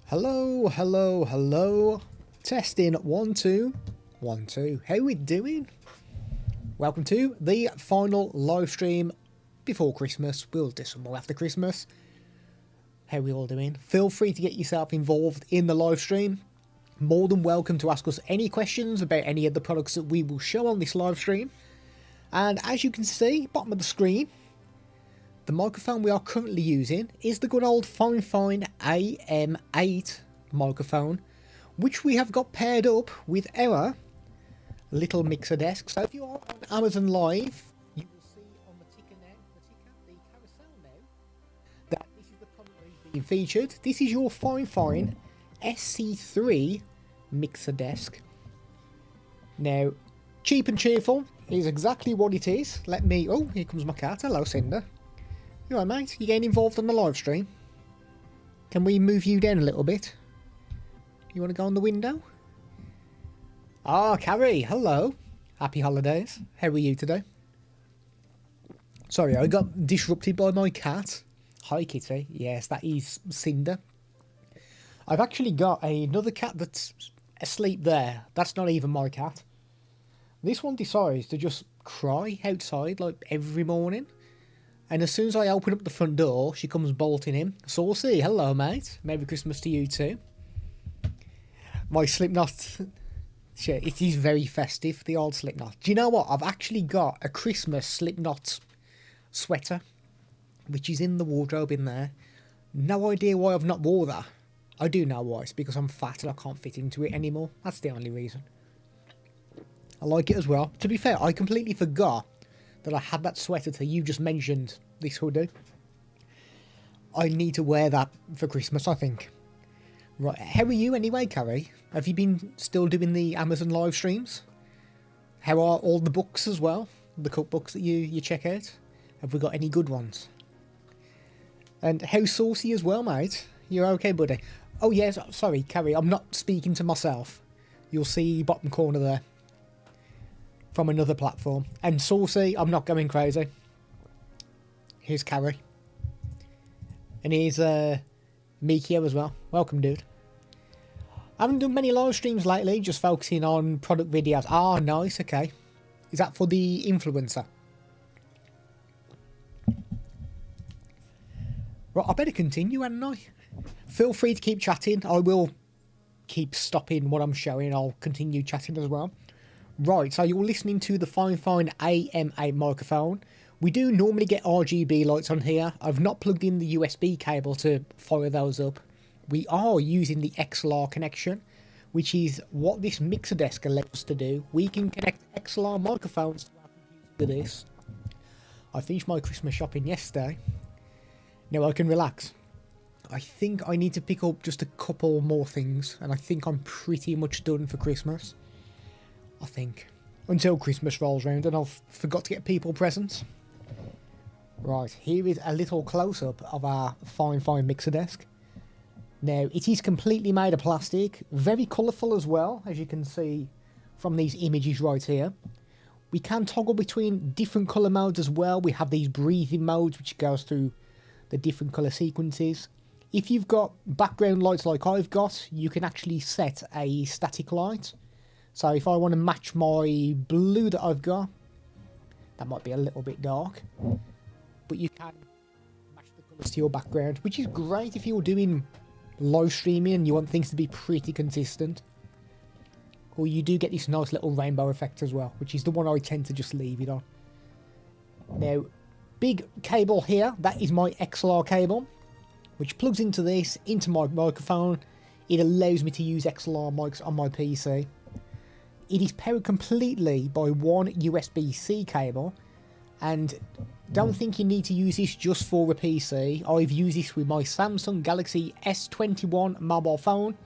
Hello, hello, hello. Testing 1 2 1 2. How we doing? Welcome to the final live stream before Christmas. We'll do some more after Christmas. How we all doing? Feel free to get yourself involved in the live stream. More than welcome to ask us any questions about any of the products that we will show on this live stream. And as you can see, bottom of the screen, the microphone we are currently using is the good old Fifine AM8 microphone, which we have got paired up with our little mixer desk. So if you are on Amazon Live, you will see on the ticker now, the carousel now, that this is the product that is being featured. This is your Fifine SC3 mixer desk. Now, cheap and cheerful is exactly what it is. Let me... Oh, here comes my cat. Hello, Cinder. You alright, mate? You getting involved on the live stream? Can we move you down a little bit? You want to go on the window? Ah, Carrie, hello. Happy holidays. How are you today? Sorry, I got disrupted by my cat. Hi, Kitty. Yes, that is Cinder. I've actually got another cat that's asleep there. That's not even my cat. This one decides to just cry outside like every morning. And as soon as I open up the front door, she comes bolting in. Saucy, hello mate. Merry Christmas to you too. My Slipknot... Shit, it is very festive, the old Slipknot. Do you know what? I've actually got a Christmas Slipknot sweater, which is in the wardrobe in there. No idea why I've not wore that. I do know why. It's because I'm fat and I can't fit into it anymore. That's the only reason. I like it as well. To be fair, I completely forgot that I had that sweater till you just mentioned this hoodie. I need to wear that for Christmas, I think. Right, how are you anyway, Carrie? Have you been still doing the Amazon live streams? How are all the books as well? The cookbooks that you check out? Have we got any good ones? And how's Saucy as well, mate? You're okay, buddy? Oh yes, sorry, Carrie, I'm not speaking to myself. You'll see bottom corner there. From another platform. And Saucy, I'm not going crazy. Here's Carrie. And here's Mikio as well. Welcome, dude. I haven't done many live streams lately, just focusing on product videos. Ah, nice, okay. Is that for the influencer? Right, I better continue, hadn't I? Feel free to keep chatting. I will keep stopping what I'm showing. I'll continue chatting as well. Right, so you're listening to the Fifine AM8 microphone. We do normally get RGB lights on here. I've not plugged in the USB cable to fire those up. We are using the XLR connection, which is what this mixer desk allows us to do. We can connect XLR microphones to this. I finished my Christmas shopping yesterday. Now I can relax. I think I need to pick up just a couple more things, and I think I'm pretty much done for Christmas. I think. Until Christmas rolls round and I've forgot to get people presents. Right, here is a little close-up of our Fifine mixer desk. Now, it is completely made of plastic, very colourful as well, as you can see from these images right here. We can toggle between different colour modes as well. We have these breathing modes, which goes through the different colour sequences. If you've got background lights like I've got, you can actually set a static light. So if I want to match my blue that I've got, that might be a little bit dark, but you can match the colours to your background, which is great if you're doing live streaming and you want things to be pretty consistent. Or you do get this nice little rainbow effect as well, which is the one I tend to just leave it on. Now, big cable here, that is my XLR cable, which plugs into this, into my microphone. It allows me to use XLR mics on my PC. It is powered completely by one USB-C cable, and don't think you need to use this just for a PC. I've used this with my Samsung Galaxy S21 mobile phone.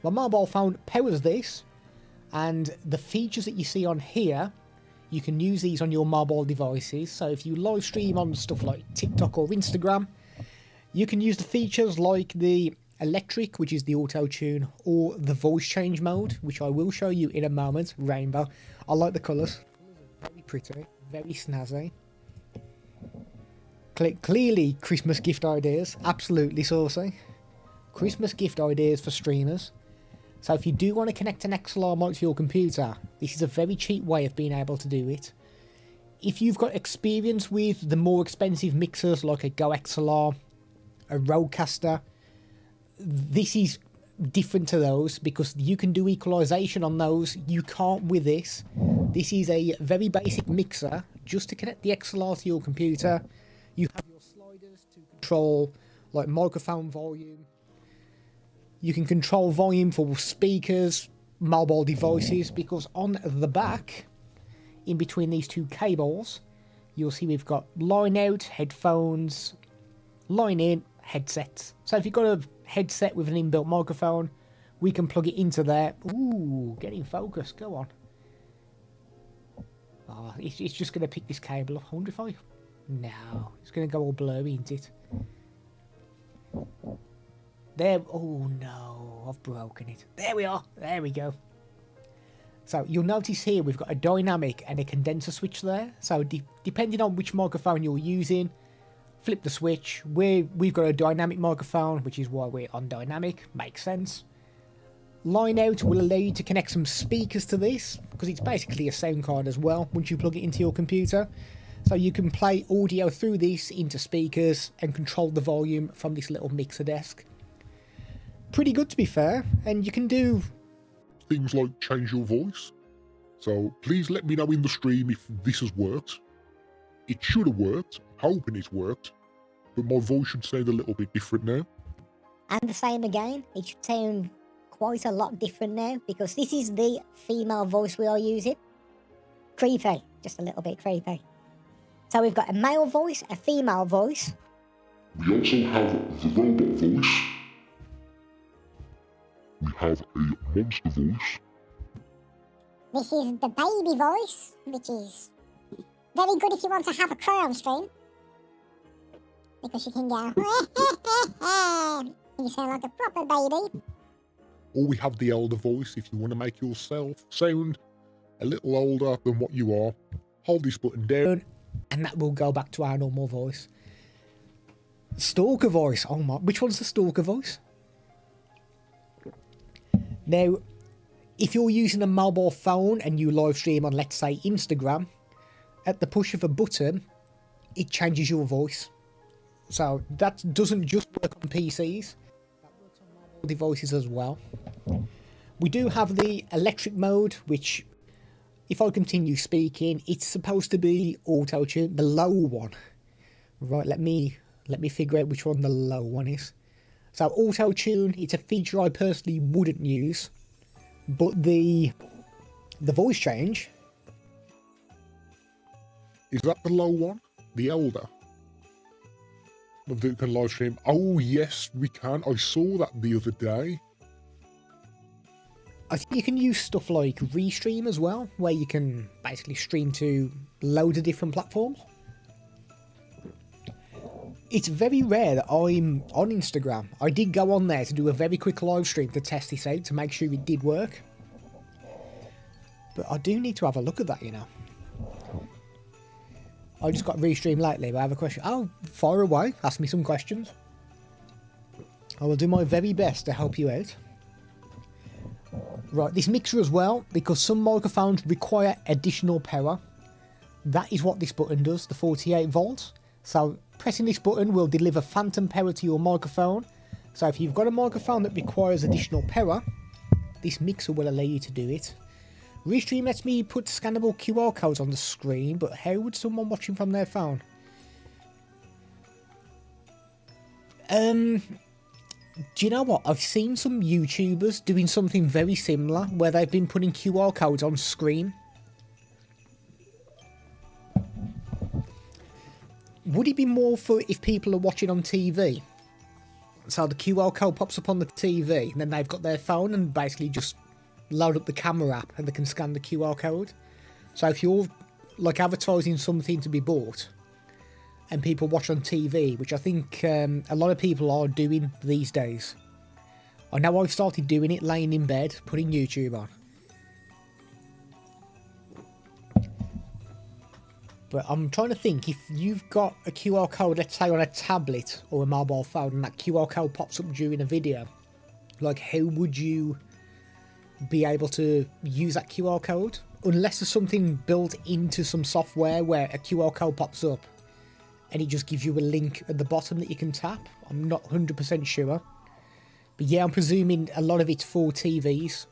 My mobile phone powers this, and the features that you see on here, you can use these on your mobile devices. So if you live stream on stuff like TikTok or Instagram, you can use the features like the electric, which is the auto tune, or the voice change mode, which I will show you in a moment. Rainbow. I like the colours. Very pretty, very snazzy. Clearly Christmas gift ideas. Absolutely saucy. Christmas gift ideas for streamers. So if you do want to connect an XLR mic to your computer, this is a very cheap way of being able to do it. If you've got experience with the more expensive mixers like a Go XLR, a Rodecaster, this is different to those because you can do equalization on those. You can't with this. This is a very basic mixer just to connect the XLR to your computer. You have your sliders to control like microphone volume. You can control volume for speakers, mobile devices, because on the back, in between these two cables, you'll see we've got line out, headphones, line in, headsets. So if you've got a headset with an inbuilt microphone, we can plug it into there. Ooh, get in focus, go on. Oh, it's just going to pick this cable up. I wonder if I... No, it's going to go all blurry, isn't it? There, oh no, I've broken it. There we are, there we go. So you'll notice here we've got a dynamic and a condenser switch there. So depending on which microphone you're using, flip the switch. We've got a dynamic microphone, which is why we're on dynamic, makes sense. Line out will allow you to connect some speakers to this, because it's basically a sound card as well, once you plug it into your computer. So you can play audio through this into speakers and control the volume from this little mixer desk. Pretty good to be fair, and you can do things like change your voice. So please let me know in the stream if this has worked. It should have worked, hoping it's worked, but my voice should sound a little bit different now. And the same again, it should sound quite a lot different now, because this is the female voice we are using. Creepy, just a little bit creepy. So we've got a male voice, a female voice. We also have the robot voice. We have a monster voice. This is the baby voice, which is very good if you want to have a cry on stream. Because you can go, you sound like a proper baby. Or we have the elder voice if you want to make yourself sound a little older than what you are. Hold this button down. And that will go back to our normal voice. Stalker voice, oh my, which one's the stalker voice? Now, if you're using a mobile phone and you live stream on, let's say, Instagram, at the push of a button, it changes your voice. So that doesn't just work on PCs, that works on mobile devices as well. We do have the electric mode, which, if I continue speaking, it's supposed to be auto-tune, the low one. Right, let me figure out which one the low one is. So auto-tune, it's a feature I personally wouldn't use, but the voice change. Is that the low one? The elder? That you can live stream? Oh yes, we can. I saw that the other day. I think you can use stuff like Restream as well, where you can basically stream to loads of different platforms. It's very rare that I'm on Instagram. I did go on there to do a very quick live stream to test this out to make sure it did work. But I do need to have a look at that, you know. I just got Restream lately, but I have a question. Oh, fire away. Ask me some questions. I will do my very best to help you out. Right, this mixer as well, because some microphones require additional power. That is what this button does, the 48 volts. So pressing this button will deliver phantom power to your microphone. So if you've got a microphone that requires additional power, this mixer will allow you to do it. Restream lets me put scannable QR codes on the screen, but how would someone watching from their phone? Do you know what? I've seen some YouTubers doing something very similar, where they've been putting QR codes on screen. Would it be more for if people are watching on TV? So the QR code pops up on the TV, and then they've got their phone and basically just load up the camera app and they can scan the QR code. So if you're like advertising something to be bought and people watch on TV, which I think a lot of people are doing these days. I know I've started doing it, laying in bed, putting YouTube on. But I'm trying to think, if you've got a QR code, let's say on a tablet or a mobile phone, and that QR code pops up during a video, like how would you be able to use that QR code? Unless there's something built into some software where a QR code pops up and it just gives you a link at the bottom that you can tap. I'm not 100% sure. But yeah, I'm presuming a lot of it's for TVs.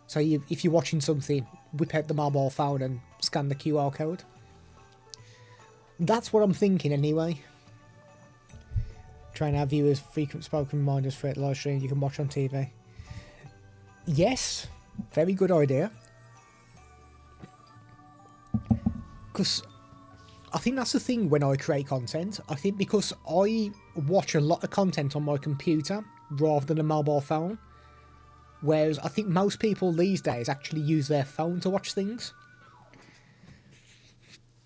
So if you're watching something, whip out the mobile phone and scan the QR code. That's what I'm thinking anyway. Train our viewers frequent spoken reminders for live stream you can watch on TV. Yes, very good idea. Because I think that's the thing when I create content. I think because I watch a lot of content on my computer rather than a mobile phone. Whereas I think most people these days actually use their phone to watch things.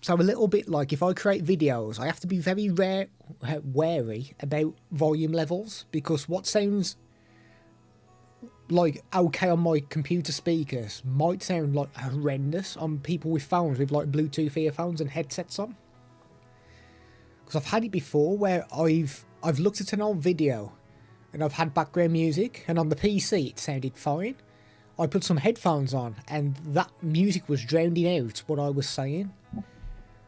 So a little bit like if I create videos, I have to be very wary about volume levels, because what sounds like okay on my computer speakers might sound like horrendous on people with phones with like Bluetooth earphones and headsets on. Because I've had it before where I've looked at an old video and I've had background music, and on the PC it sounded fine. I put some headphones on and that music was drowning out what I was saying.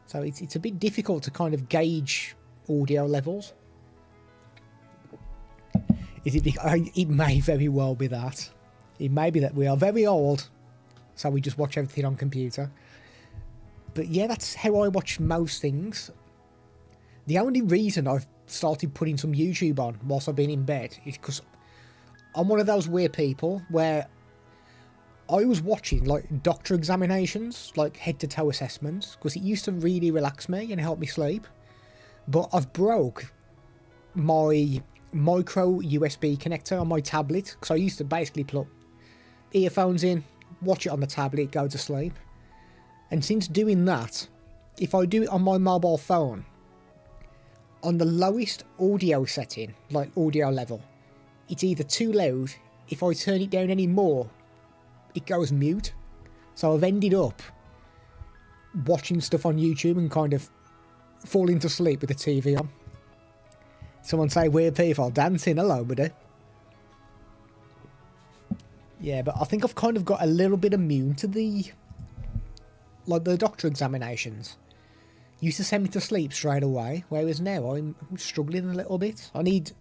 So it's a bit difficult to kind of gauge audio levels. Is it? It may very well be that. It may be that we are very old, so we just watch everything on computer. But yeah, that's how I watch most things. The only reason I've started putting some YouTube on whilst I've been in bed is because I'm one of those weird people where I was watching like doctor examinations, like head-to-toe assessments, because it used to really relax me and help me sleep. But I've broke my micro USB connector on my tablet, because I used to basically plug earphones in, watch it on the tablet, go to sleep. And since doing that, if I do it on my mobile phone, on the lowest audio setting, like audio level, it's either too loud. If I turn it down any more, it goes mute. So I've ended up watching stuff on YouTube and kind of falling to sleep with the TV on. Someone say weird people dancing. Hello, buddy. Yeah, but I think I've kind of got a little bit immune to the doctor examinations. Used to send me to sleep straight away, whereas now I'm struggling a little bit. I need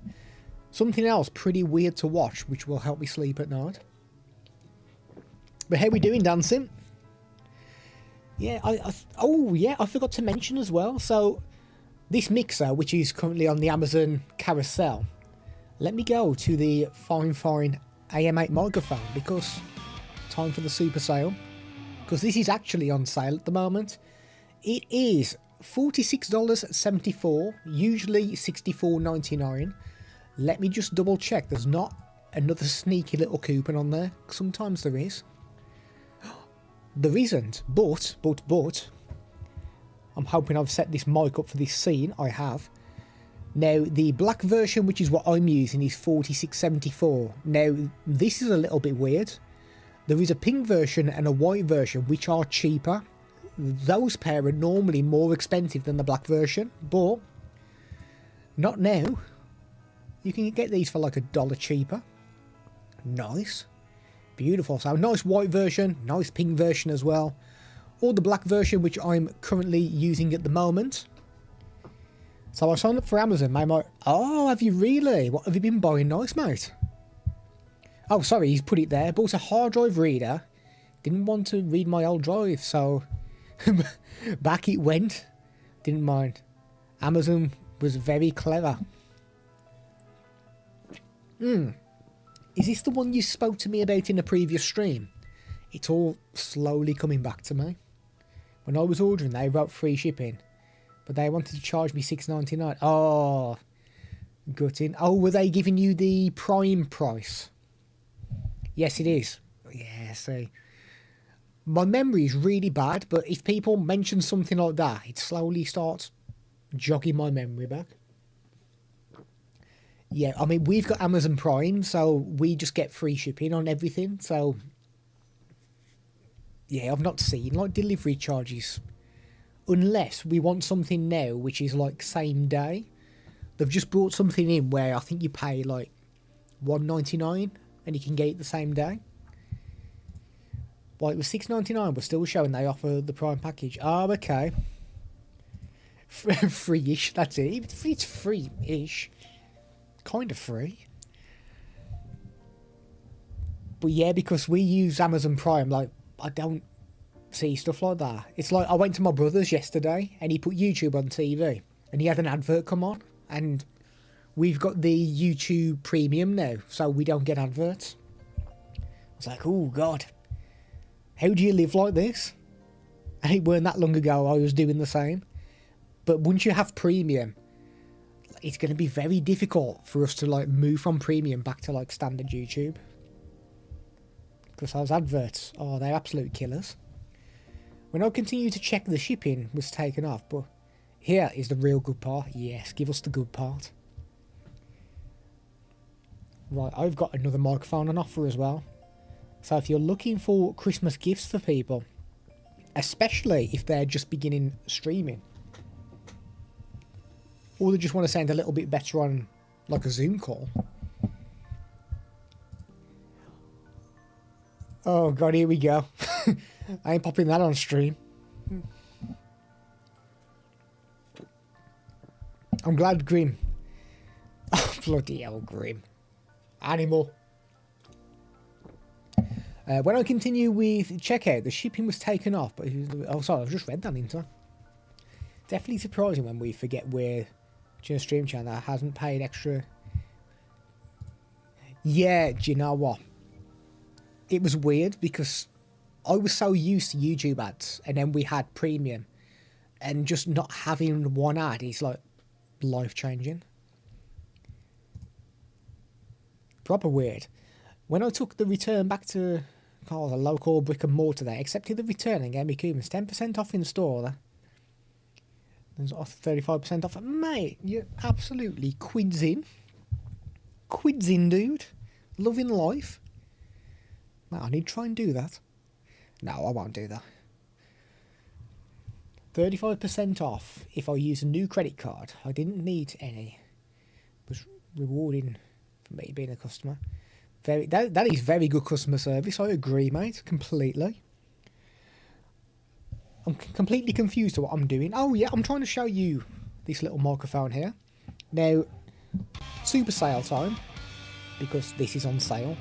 something else pretty weird to watch, which will help me sleep at night. But how we doing, dancing? Yeah, I forgot to mention as well. So this mixer, which is currently on the Amazon carousel, let me go to the Fifine AM8 microphone, because time for the super sale. Because this is actually on sale at the moment. It is $46.74, usually $64.99. Let me just double check there's not another sneaky little coupon on there. Sometimes there is. There isn't, but I'm hoping I've set this mic up for this scene. I have. Now the black version, which is what I'm using, is $46.74. Now this is a little bit weird. There is a pink version and a white version which are cheaper. Those pair are normally more expensive than the black version, but not now. You can get these for like $1 cheaper. Nice. Beautiful. So nice white version, nice pink version as well. Or the black version, which I'm currently using at the moment. So I signed up for Amazon. Oh, have you really? What have you been buying? Nice, mate. Oh, sorry, he's put it there. Bought a hard drive reader. Didn't want to read my old drive, so back it went. Didn't mind. Amazon was very clever. Is this the one you spoke to me about in a previous stream? It's all slowly coming back to me. When I was ordering, they wrote free shipping, but they wanted to charge me $6.99. Oh, gutting. Oh, were they giving you the Prime price? Yes, it is. Yeah, see. My memory is really bad, but if people mention something like that, it slowly starts jogging my memory back. Yeah, I mean, we've got Amazon Prime, so we just get free shipping on everything. So, yeah, I've not seen, like, delivery charges unless we want something now which is like same day. They've just brought something in where I think you pay like $1.99 and you can get it the same day. Well, it was $6.99, but still showing they offer the Prime package. Oh, okay. Free-ish, that's it. It's free-ish. Kind of free. But yeah, because we use Amazon Prime, like, I don't see stuff like that. It's like, I went to my brother's yesterday, and he put YouTube on TV, and he had an advert come on, and we've got the YouTube Premium now, so we don't get adverts. I was like, oh, God. How do you live like this? And it weren't that long ago I was doing the same. But once you have Premium, it's going to be very difficult for us to like move from Premium back to like standard YouTube. Because those adverts, oh, they're absolute killers. When I continue to check, the shipping was taken off, but here is the real good part. Yes, give us the good part. Right, I've got another microphone on offer as well. So if you're looking for Christmas gifts for people, especially if they're just beginning streaming, or they just want to sound a little bit better on like a Zoom call. Oh God, here we go. I ain't popping that on stream. I'm glad Grim. Oh, bloody hell, Grim. Animal. When I continue with checkout, the shipping was taken off, but oh, sorry, I've just read that into. Definitely surprising when we forget we're a stream channel that hasn't paid extra. Yeah, do you know what? It was weird because I was so used to YouTube ads, and then we had Premium, and just not having one ad is like life changing. Proper weird. When I took the return back to the local brick and mortar, they accepted the return and gave me coupons 10% off in store. There's off 35% off. Mate, you're absolutely quids in, dude. Loving life. No, I need to try and do that. No, I won't do that. 35% off if I use a new credit card. I didn't need any. It was rewarding for me being a customer. That is very good customer service. I agree, mate, completely. I'm completely confused to what I'm doing. Oh yeah, I'm trying to show you this little microphone here. Now, super sale time, because this is on sale.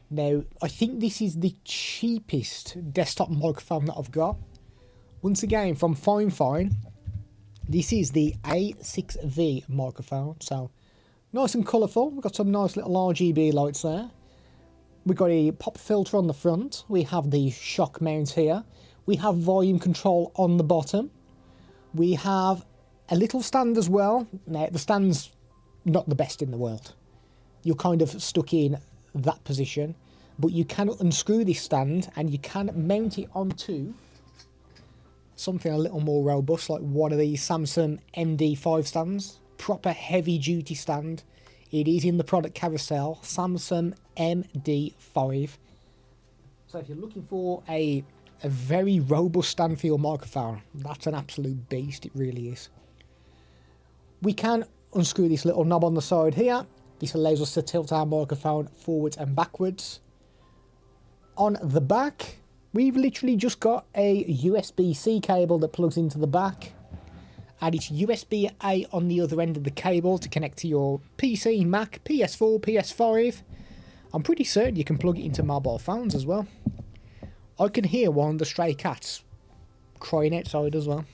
Now, I think this is the cheapest desktop microphone that I've got. Once again, from Fifine. This is the A6V microphone, so nice and colourful. We've got some nice little RGB lights there. We've got a pop filter on the front. We have the shock mount here. We have volume control on the bottom. We have a little stand as well. Now, the stand's not the best in the world. You're kind of stuck in that position, but you can unscrew this stand and you can mount it onto something a little more robust, like one of these Samsung MD5 stands. Proper heavy duty stand. It is in the product carousel, Samsung MD5. So if you're looking for a very robust stand for your microphone, that's an absolute beast, it really is. We can unscrew this little knob on the side here. This allows us to tilt our microphone forwards and backwards. On the back, we've literally just got a USB-C cable that plugs into the back, and it's USB-A on the other end of the cable to connect to your PC, Mac, PS4, PS5. I'm pretty certain you can plug it into mobile phones as well. I can hear one of the stray cats crying outside as well.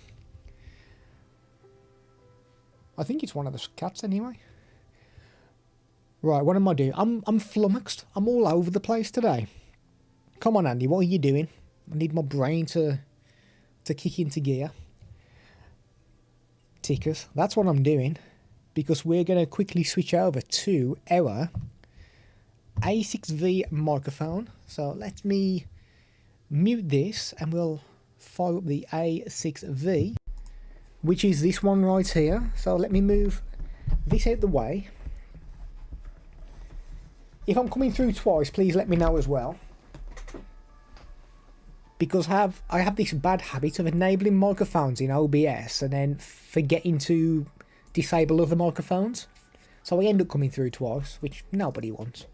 I think it's one of the cats anyway. Right, what am I doing? I'm flummoxed. I'm all over the place today. Come on, Andy, what are you doing? I need my brain to kick into gear. Tickers, that's what I'm doing, because we're going to quickly switch over to our A6V microphone. So let me mute this and we'll fire up the A6V, which is this one right here. So let me move this out the way. If I'm coming through twice, please let me know as well. because I have this bad habit of enabling microphones in OBS and then forgetting to disable other microphones. So I end up coming through twice, which nobody wants.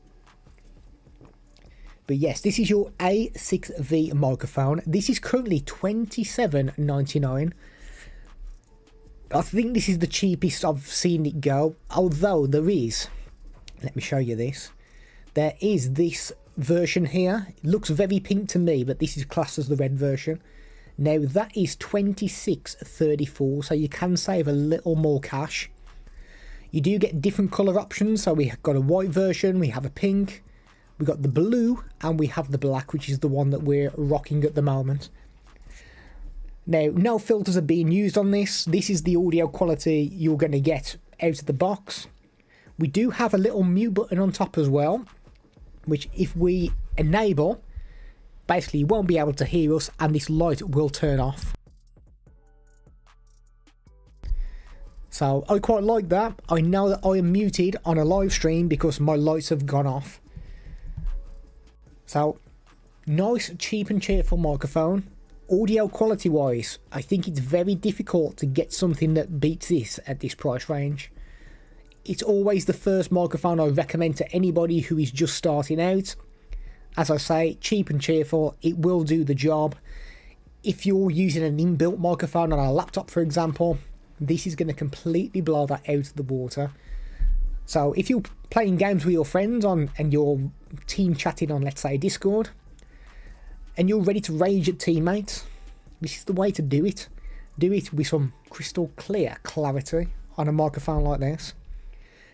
But yes, this is your A6V microphone. This is currently $27.99. I think this is the cheapest I've seen it go. Although there is, let me show you this. There is this version here. It looks very pink to me, but this is classed as the red version. Now that is $26.34, so you can save a little more cash. You do get different colour options, so we have got a white version, we have a pink, we got the blue, and we have the black, which is the one that we're rocking at the moment. Now, no filters are being used on this. This is the audio quality you're going to get out of the box. We do have a little mute button on top as well, which if we enable, basically you won't be able to hear us and this light will turn off. So I quite like that. I know that I am muted on a live stream because my lights have gone off. So nice, cheap and cheerful microphone. Audio quality wise, I think it's very difficult to get something that beats this at this price range. It's always the first microphone I recommend to anybody who is just starting out. As I say, cheap and cheerful, it will do the job. If you're using an inbuilt microphone on a laptop, for example, this is going to completely blow that out of the water. So if you're playing games with your friends and you're team chatting on, let's say, Discord, and you're ready to rage at teammates, this is the way to do it. Do it with some crystal clear clarity on a microphone like this.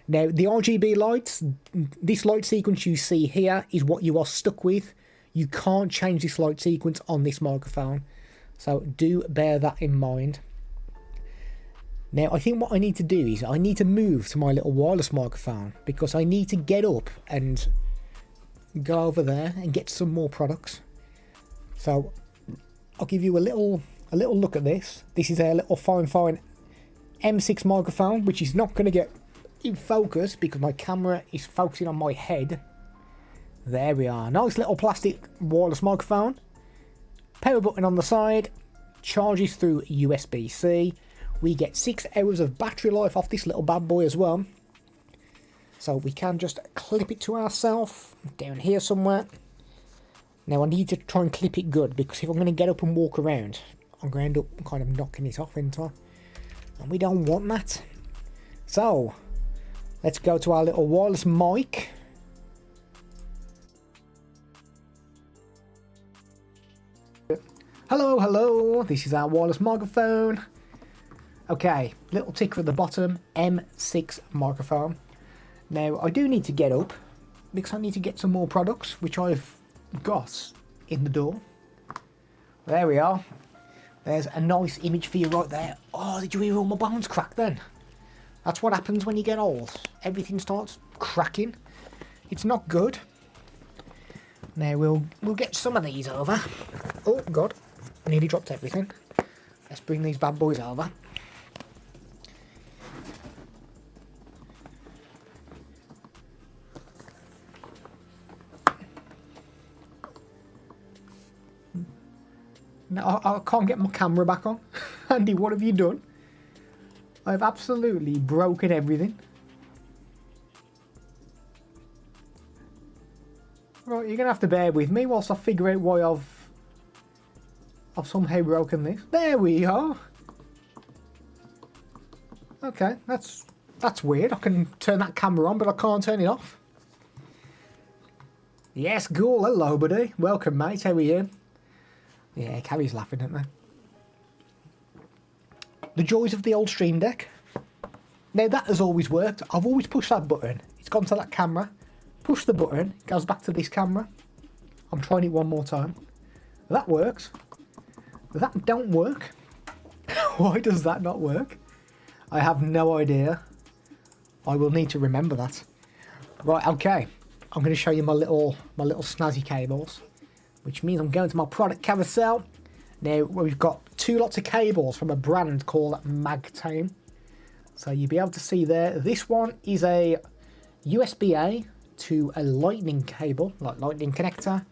Now, the RGB lights, this light sequence you see here is what you are stuck with. You can't change this light sequence on this microphone. So do bear that in mind. Now, I think what I need to do is I need to move to my little wireless microphone because I need to get up and go over there and get some more products. So I'll give you a little look at this. This is a little Fifine M6 microphone, which is not going to get in focus because my camera is focusing on my head. There we are. Nice little plastic wireless microphone. Power button on the side. Charges through USB-C. We get 6 hours of battery life off this little bad boy as well. So we can just clip it to ourselves down here somewhere. Now I need to try and clip it good because if I'm going to get up and walk around, I'm going to end up kind of knocking it off, isn't I? And we don't want that. So let's go to our little wireless mic. Hello, hello. This is our wireless microphone. Okay, little ticker at the bottom, M6 microphone. Now, I do need to get up because I need to get some more products, which I've got in the door. There we are. There's a nice image for you right there. Oh, did you hear all my bones crack then? That's what happens when you get old. Everything starts cracking. It's not good. Now, we'll get some of these over. Oh, God. I nearly dropped everything. Let's bring these bad boys over. No, I can't get my camera back on. Andy, what have you done? I've absolutely broken everything. Right, you're going to have to bear with me whilst I figure out why I've somehow broken this. There we are. Okay, that's weird. I can turn that camera on, but I can't turn it off. Yes, Ghoul. Hello, buddy. Welcome, mate. How are you? Yeah, Carrie's laughing at me. The joys of the old Stream Deck. Now, that has always worked. I've always pushed that button. It's gone to that camera. Push the button. It goes back to this camera. I'm trying it one more time. That works. That don't work. Why does that not work? I have no idea. I will need to remember that. Right, okay. I'm going to show you my little snazzy cables, which means I'm going to my product carousel. Now, we've got 2 lots of cables from a brand called Magtame. So you'll be able to see there. This one is a USB-A to a lightning cable, like lightning connector.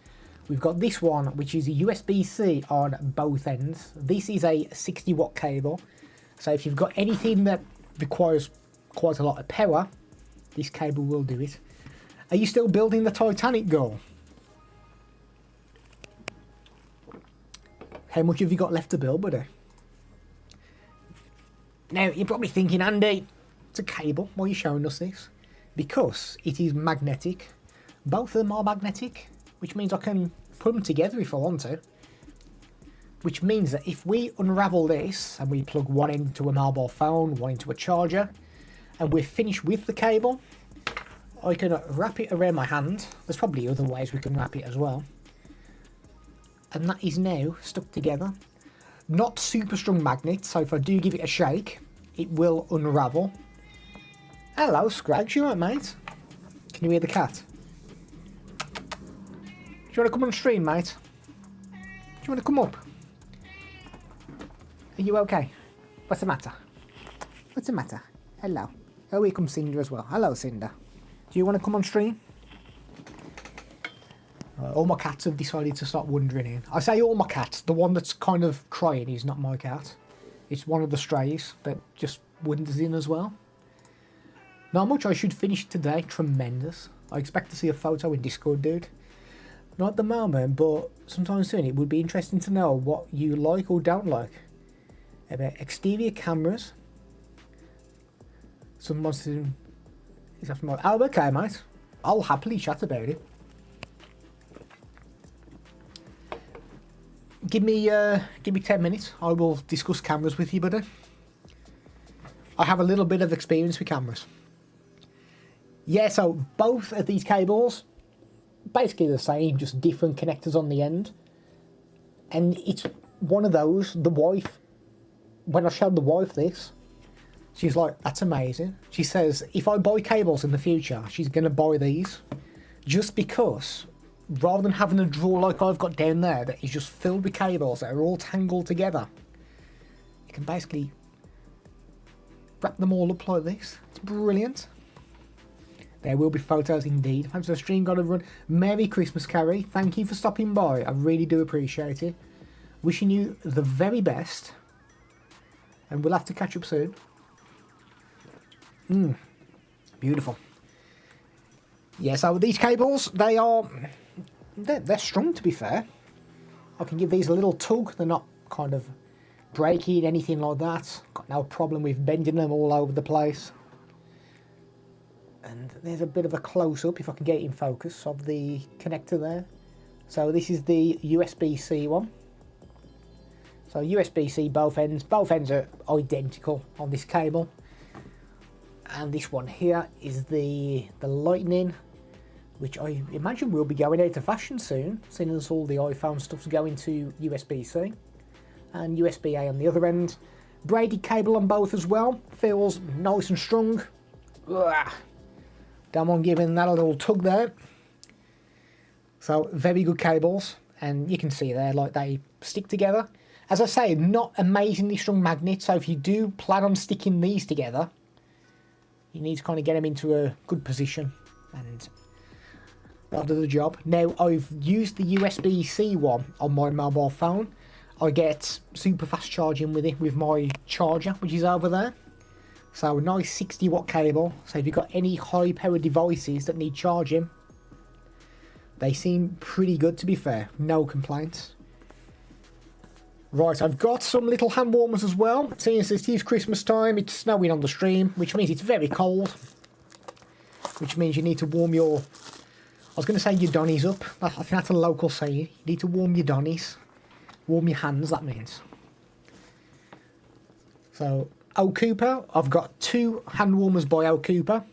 We've got this one, which is a USB-C on both ends. This is a 60-watt cable. So if you've got anything that requires quite a lot of power, this cable will do it. Are you still building the Titanic, girl? How much have you got left to build, buddy? Now, you're probably thinking, Andy, it's a cable. Why are you showing us this? Because it is magnetic. Both of them are magnetic, which means I can put them together if I want to. Which means that if we unravel this and we plug one into a mobile phone, one into a charger, and we're finished with the cable, I can wrap it around my hand. There's probably other ways we can wrap it as well. And that is now stuck together. Not super strong magnet, so if I do give it a shake, it will unravel. Hello, Scrags, you alright, mate? Can you hear the cat? Do you want to come on stream, mate? Do you want to come up? Are you okay? What's the matter? What's the matter? Hello. Oh, here comes Cinder as well. Hello, Cinder. Do you want to come on stream? All my cats have decided to start wandering in. I say all my cats. The one that's kind of crying is not my cat. It's one of the strays that just wanders in as well. Not much. I should finish today. Tremendous. I expect to see a photo in Discord, dude. Not at the moment, but sometime soon. It would be interesting to know what you like or don't like about exterior cameras. Someone is after my... Oh, okay, mate. I'll happily chat about it. Give me 10 minutes. I will discuss cameras with you, buddy. I have a little bit of experience with cameras. Yeah, so both of these cables, basically the same, just different connectors on the end. And it's one of those, the wife, when I showed the wife this, she's like, that's amazing. She says, if I buy cables in the future, she's going to buy these. Just because, rather than having a drawer like I've got down there that is just filled with cables that are all tangled together, you can basically wrap them all up like this. It's brilliant. There will be photos indeed. Thanks for the stream, got to run. Merry Christmas, Carrie. Thank you for stopping by. I really do appreciate it. Wishing you the very best. And we'll have to catch up soon. Beautiful. Yeah, so these cables, they're strong, to be fair. I can give these a little tug. They're not kind of breaking, anything like that. Got no problem with bending them all over the place. And there's a bit of a close-up, if I can get it in focus, of the connector there. So this is the USB-C one. So USB-C both ends. Both ends are identical on this cable. And this one here is the Lightning, which I imagine will be going out of fashion soon, seeing as all the iPhone stuff's going to USB-C. And USB-A on the other end. Braided cable on both as well. Feels nice and strong. Ugh. Don't mind giving that a little tug there. So, very good cables. And you can see there, like, they stick together. As I say, not amazingly strong magnets. So, if you do plan on sticking these together, you need to kind of get them into a good position. And that'll do the job. Now, I've used the USB-C one on my mobile phone. I get super fast charging with it with my charger, which is over there. So a nice 60 watt cable. So if you've got any high powered devices that need charging, they seem pretty good, to be fair. No complaints. Right, I've got some little hand warmers as well. Seeing as it is Christmas time, it's snowing on the stream, which means it's very cold. Which means you need to warm your... I was going to say your donnies up. I think that's a local saying. You need to warm your donnies. Warm your hands, that means. So, O Cooper. I've got two hand warmers by O Cooper.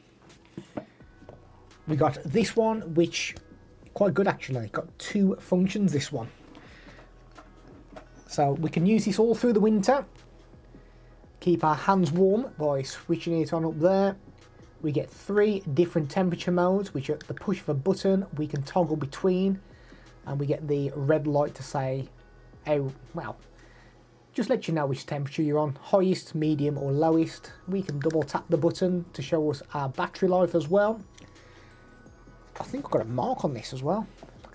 We got this one, which... quite good, actually. Got two functions, this one. So we can use this all through the winter. Keep our hands warm by switching it on up there. We get 3 different temperature modes, which at the push of a button we can toggle between. And we get the red light to say, oh, well, just let you know which temperature you're on. Highest, medium or lowest. We can double tap the button to show us our battery life as well. I think I've got a mark on this as well.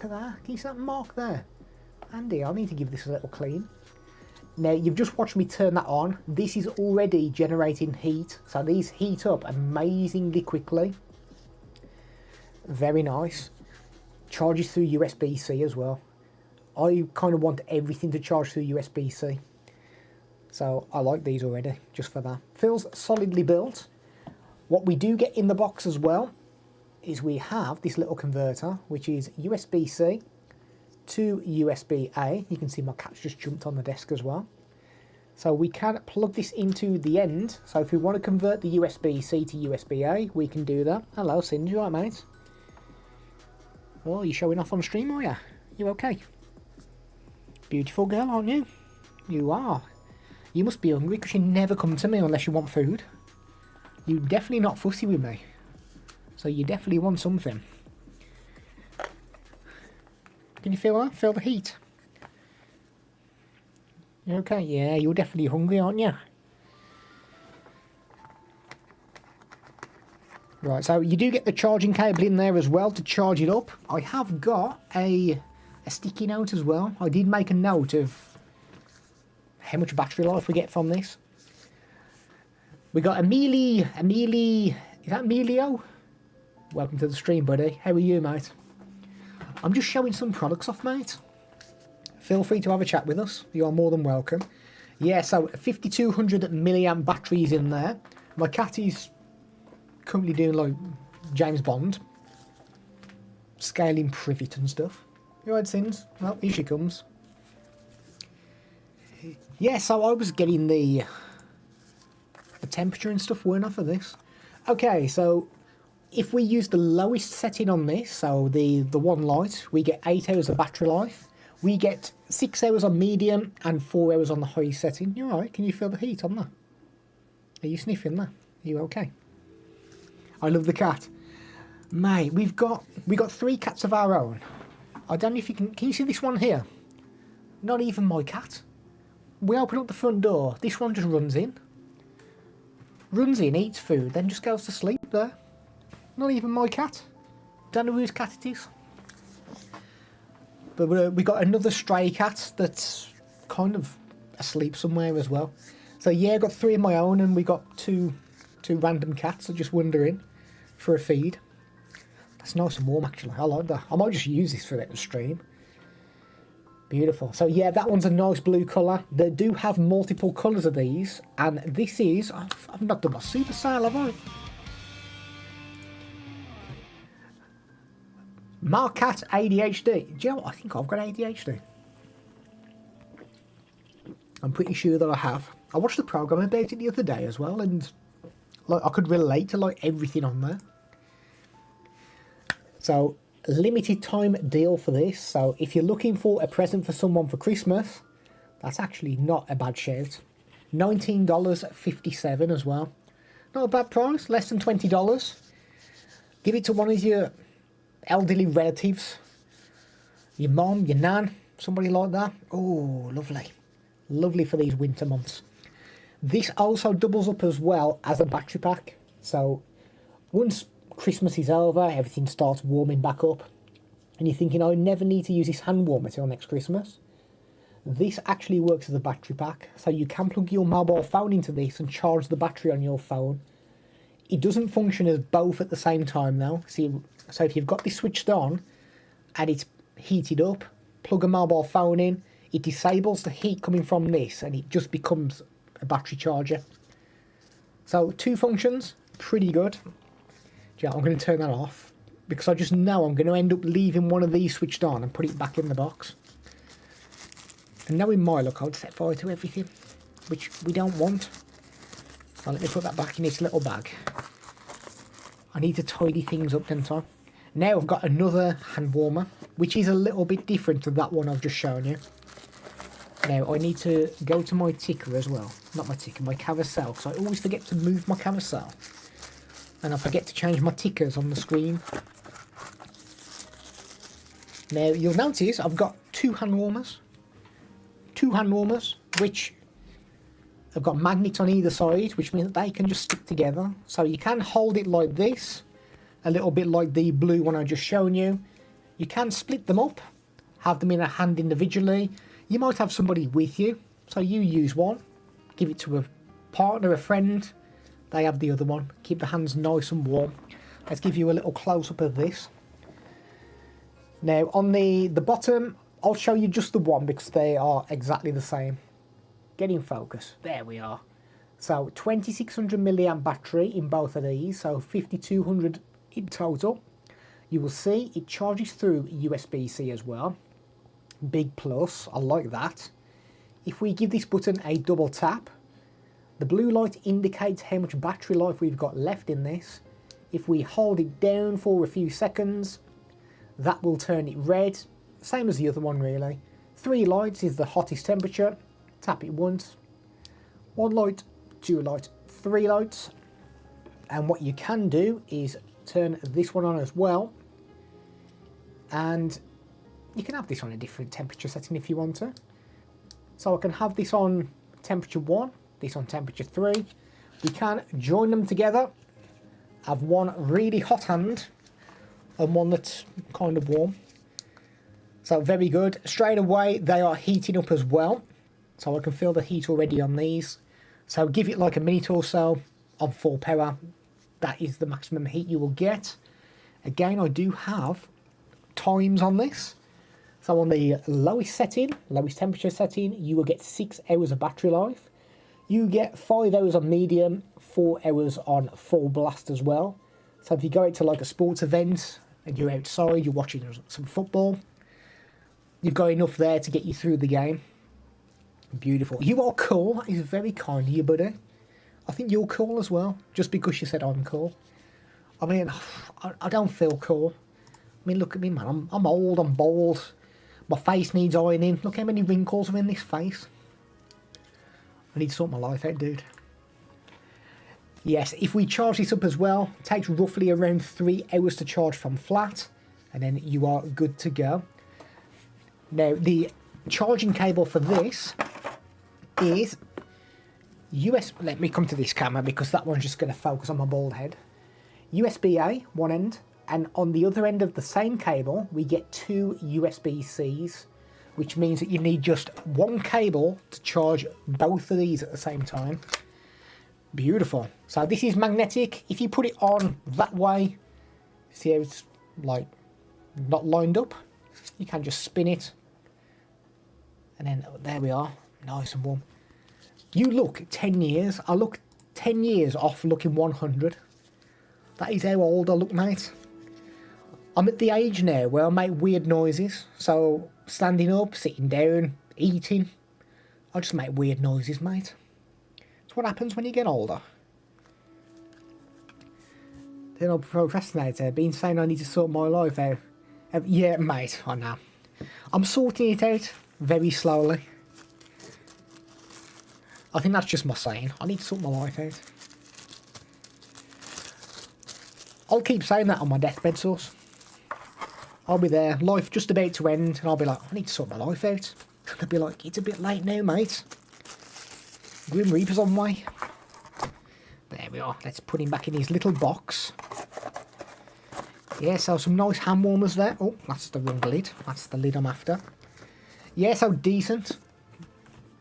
Look at that. Can you see that mark there? Andy, I need to give this a little clean. Now, you've just watched me turn that on. This is already generating heat. So these heat up amazingly quickly. Very nice. Charges through USB-C as well. I kind of want everything to charge through USB-C. So I like these already, just for that. Feels solidly built. What we do get in the box as well is we have this little converter, which is USB-C to USB-A. You can see my cat's just jumped on the desk as well. So we can plug this into the end. So if we want to convert the USB-C to USB-A, we can do that. Hello, Cindy, you alright, mate? Oh, you're showing off on stream, are you? You okay? Beautiful girl, aren't you? You are. You must be hungry because you never come to me unless you want food. You're definitely not fussy with me. So you definitely want something. Can you feel that? Feel the heat? You okay? Yeah, you're definitely hungry, aren't you? Right, so you do get the charging cable in there as well to charge it up. I have got a sticky note as well. I did make a note of how much battery life we get from this. We got is that Emilio? Welcome to the stream, buddy. How are you, mate? I'm just showing some products off, mate. Feel free to have a chat with us. You are more than welcome. Yeah, so 5200 milliamp batteries in there. My cat is currently doing like James Bond, scaling privet and stuff. You alright, Sins? Well, here she comes. Yeah, so I was getting the temperature and stuff, weren't I, for this? Okay, so if we use the lowest setting on this, so the one light, we get 8 hours of battery life. We get 6 hours on medium and 4 hours on the high setting. You alright? Can you feel the heat on that? Are you sniffing that? Are you okay? I love the cat. Mate, we got 3 cats of our own. I don't know if you can you see this one here? Not even my cat. We open up the front door, this one just runs in, eats food, then just goes to sleep there. Not even my cat. Don't know whose cat it is. But we got another stray cat that's kind of asleep somewhere as well. So yeah, I got 3 of my own, and we got two random cats that just wander in for a feed. That's nice and warm, actually. I like that. I might just use this for the stream. Beautiful. So yeah, that one's a nice blue colour. They do have multiple colours of these, and this is... I've not done my super sale, have I? Marcat ADHD. Do you know what? I think I've got ADHD. I'm pretty sure that I have. I watched the programme about it the other day as well, and like I could relate to like everything on there. So, limited time deal for this. So if you're looking for a present for someone for Christmas, that's actually not a bad shout. $19.57 as well. Not a bad price, less than $20. Give it to one of your elderly relatives, your mom, your nan, somebody like that. Oh, lovely. Lovely for these winter months. This also doubles up as well as a battery pack. So once Christmas is over, everything starts warming back up, and you're thinking, I never need to use this hand warmer till next Christmas. This actually works as a battery pack, so you can plug your mobile phone into this and charge the battery on your phone. It doesn't function as both at the same time though. So if you've got this switched on and it's heated up, plug a mobile phone in, it disables the heat coming from this and it just becomes a battery charger. So 2 functions, pretty good. Yeah, I'm going to turn that off because I just know I'm going to end up leaving one of these switched on and put it back in the box. And knowing my luck, I'll set fire to everything, which we don't want. So let me put that back in its little bag. I need to tidy things up, don't I? Now I've got another hand warmer, which is a little bit different to that one I've just shown you. Now I need to go to my ticker as well. Not my ticker, my carousel. So I always forget to move my carousel. And I forget to change my tickers on the screen. Now you'll notice I've got 2 hand warmers. 2 hand warmers, which have got magnets on either side, which means that they can just stick together. So you can hold it like this, a little bit like the blue one I just shown you. You can split them up, have them in a hand individually. You might have somebody with you, so you use one, give it to a partner, a friend, they have the other one. Keep the hands nice and warm. Let's give you a little close-up of this. Now, on the bottom, I'll show you just the one because they are exactly the same. Get in focus. There we are. So, 2600 milliamp battery in both of these, so 5200 in total. You will see it charges through USB-C as well. Big plus, I like that. If we give this button a double tap, the blue light indicates how much battery life we've got left in this. If we hold it down for a few seconds, that will turn it red, same as the other one really. 3 lights is the hottest temperature. Tap it once. 1 light, 2 lights, 3 lights. And what you can do is turn this one on as well. And you can have this on a different temperature setting if you want to. So I can have this on temperature 1, this on temperature 3. We can join them together, have one really hot hand and one that's kind of warm. So very good. Straight away they are heating up as well. So I can feel the heat already on these. So give it like a minute or so on full power. That is the maximum heat you will get. Again, I do have times on this. So on the lowest setting, lowest temperature setting, you will get 6 hours of battery life. You get 5 hours on medium, 4 hours on full blast as well. So if you go out to like a sports event and you're outside, you're watching some football, you've got enough there to get you through the game. Beautiful. You are cool. That is very kind of you, buddy. I think you're cool as well, just because you said I'm cool. I mean, I don't feel cool. I mean, look at me, man. I'm old, I'm bald. My face needs ironing. Look how many wrinkles are in this face. I need to sort my life out, dude. Yes, if we charge this up as well, it takes roughly around 3 hours to charge from flat, and then you are good to go. Now, the charging cable for this is USB. Let me come to this camera because that one's just going to focus on my bald head. USB-A, one end, and on the other end of the same cable, we get 2 USB-Cs, which means that you need just one cable to charge both of these at the same time. Beautiful. So this is magnetic. If you put it on that way, see how it's like not lined up? You can just spin it. And then there we are, nice and warm. You look 10 years. I look 10 years off looking 100. That is how old I look, mate. I'm at the age now where I make weird noises. So standing up, sitting down, eating, I just make weird noises, mate. It's what happens when you get older. Then I'll procrastinate. Been saying I need to sort my life out. Yeah, mate, I know. I'm sorting it out very slowly. I think that's just my saying. I need to sort my life out. I'll keep saying that on my deathbed, source. I'll be there, life just about to end, and I'll be like, I need to sort my life out. They'll be like, it's a bit late now, mate. Grim Reaper's on the way. There we are. Let's put him back in his little box. Yeah, so some nice hand warmers there. Oh, that's the wrong lid. That's the lid I'm after. Yeah, so decent.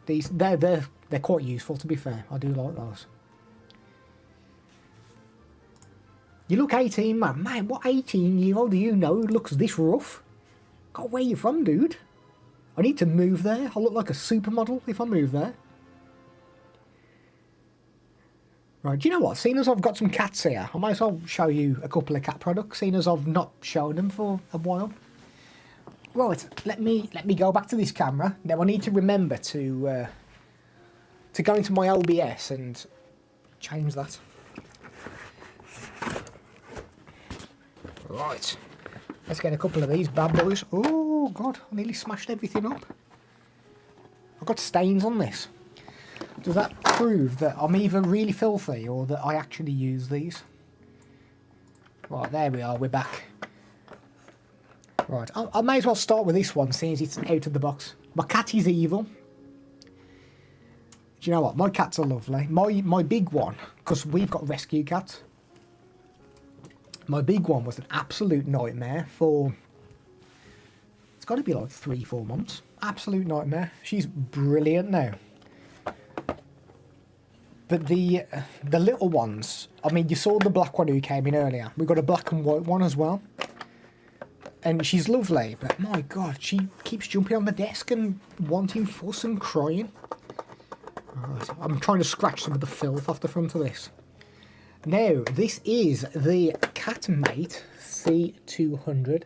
These they're quite useful, to be fair. I do like those. You look 18, man. Man, what 18-year-old do you know who looks this rough? God, where you from, dude? I need to move there. I look like a supermodel if I move there. Right, do you know what? Seeing as I've got some cats here, I might as well show you a couple of cat products, seeing as I've not shown them for a while. Right, let me go back to this camera. Now I need to remember to go into my OBS and change that. Right, let's get a couple of these bad boys. Oh God, I nearly smashed everything up. I've got stains on this. Does that prove that I'm either really filthy or that I actually use these? Right, there we are, we're back. Right, I may as well start with this one, seeing as it's out of the box. My cat is evil. Do you know what? My cats are lovely. My big one, because we've got rescue cats. My big one was an absolute nightmare for got to be like 3-4 months. Absolute nightmare. She's brilliant now. But the little ones, I mean, you saw the black one who came in earlier. We've got a black and white one as well. And she's lovely, but my God, she keeps jumping on the desk and wanting fuss and crying. Right, I'm trying to scratch some of the filth off the front of this. Now, this is the Catmate C200.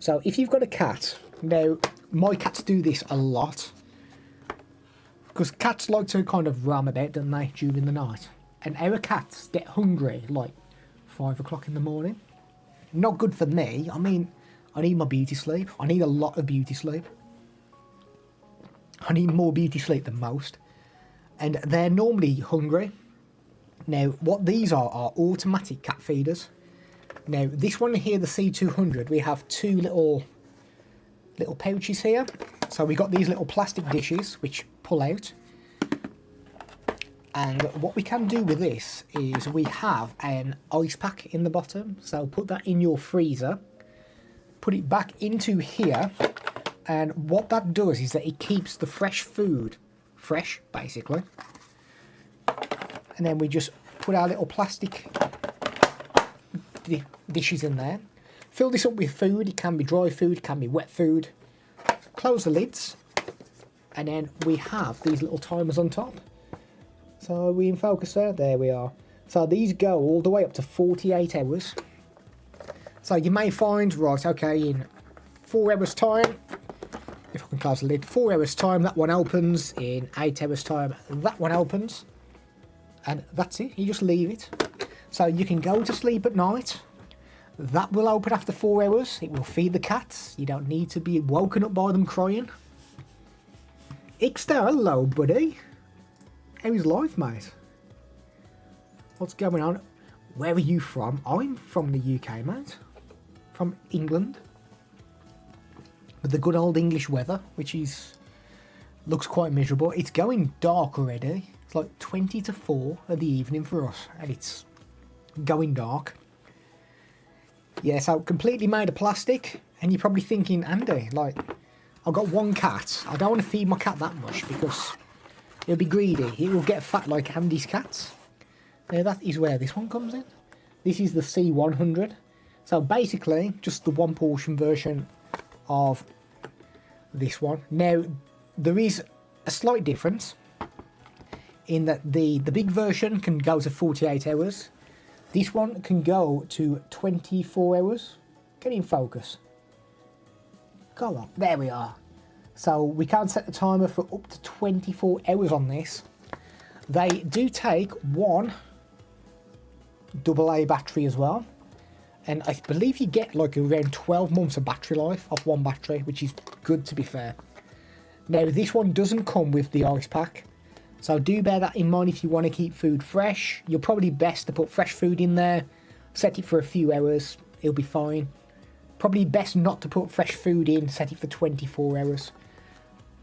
So if you've got a cat, now my cats do this a lot. Because cats like to kind of roam about, don't they, during the night. And our cats get hungry like 5 o'clock in the morning. Not good for me. I mean, I need my beauty sleep. I need a lot of beauty sleep. I need more beauty sleep than most. And they're normally hungry. Now, what these are automatic cat feeders. Now, this one here, the C200, we have two little pouches here. So we got these little plastic dishes which pull out. And what we can do with this is we have an ice pack in the bottom. So put that in your freezer. Put it back into here. And what that does is that it keeps the fresh food fresh, basically. And then we just put our little plastic dishes in there. Fill this up with food. It can be dry food, it can be wet food. Close the lids. And then we have these little timers on top. So are we in focus there? There we are. So these go all the way up to 48 hours. So you may find, right, okay, in 4 hours time, if I can close the lid, 4 hours time that one opens, in 8 hours time that one opens. And that's it, you just leave it. So you can go to sleep at night. That will open after 4 hours. It will feed the cats. You don't need to be woken up by them crying. Ixter, hello buddy. How's life, mate? What's going on? Where are you from? I'm from the UK, mate. From England. With the good old English weather, which looks quite miserable. It's going dark already. It's like 20 to 4 of the evening for us, and it's going dark. Yeah, so completely made of plastic, and you're probably thinking, Andy, like, I've got one cat. I don't want to feed my cat that much because it'll be greedy. It will get fat like Andy's cats. Now that is where this one comes in. This is the C100. So basically, just the one portion version of this one. Now, there is a slight difference in that the big version can go to 48 hours. This one can go to 24 hours. Get in focus. Go on. There we are. So we can set the timer for up to 24 hours on this. They do take one AA battery as well. And I believe you get like around 12 months of battery life off one battery, which is good to be fair. Now this one doesn't come with the ice pack. So do bear that in mind if you want to keep food fresh. You're probably best to put fresh food in there. Set it for a few hours. It'll be fine. Probably best not to put fresh food in. Set it for 24 hours.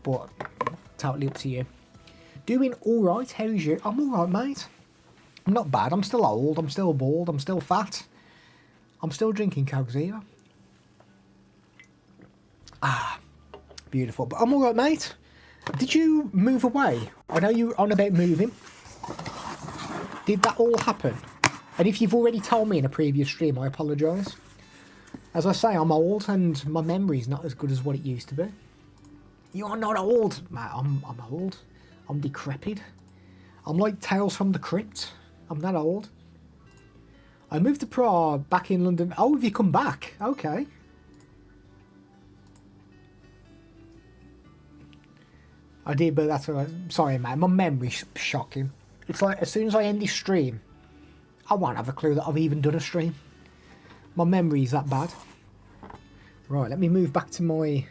But totally up to you. Doing alright. How's you? I'm alright, mate. I'm not bad. I'm still old. I'm still bald. I'm still fat. I'm still drinking Coke Zero. Ah, beautiful. But I'm alright, mate. Did you move away? I know you were on about moving. Did that all happen? And if you've already told me in a previous stream, I apologise. As I say, I'm old and my memory's not as good as what it used to be. You're not old, mate. I'm old. I'm decrepit. I'm like Tales from the Crypt. I'm that old. I moved to Prague, back in London. Oh, have you come back? Okay. I did, but that's alright. Sorry, mate. My memory's shocking. It's like as soon as I end this stream, I won't have a clue that I've even done a stream. My memory's that bad. Right, let me move back to my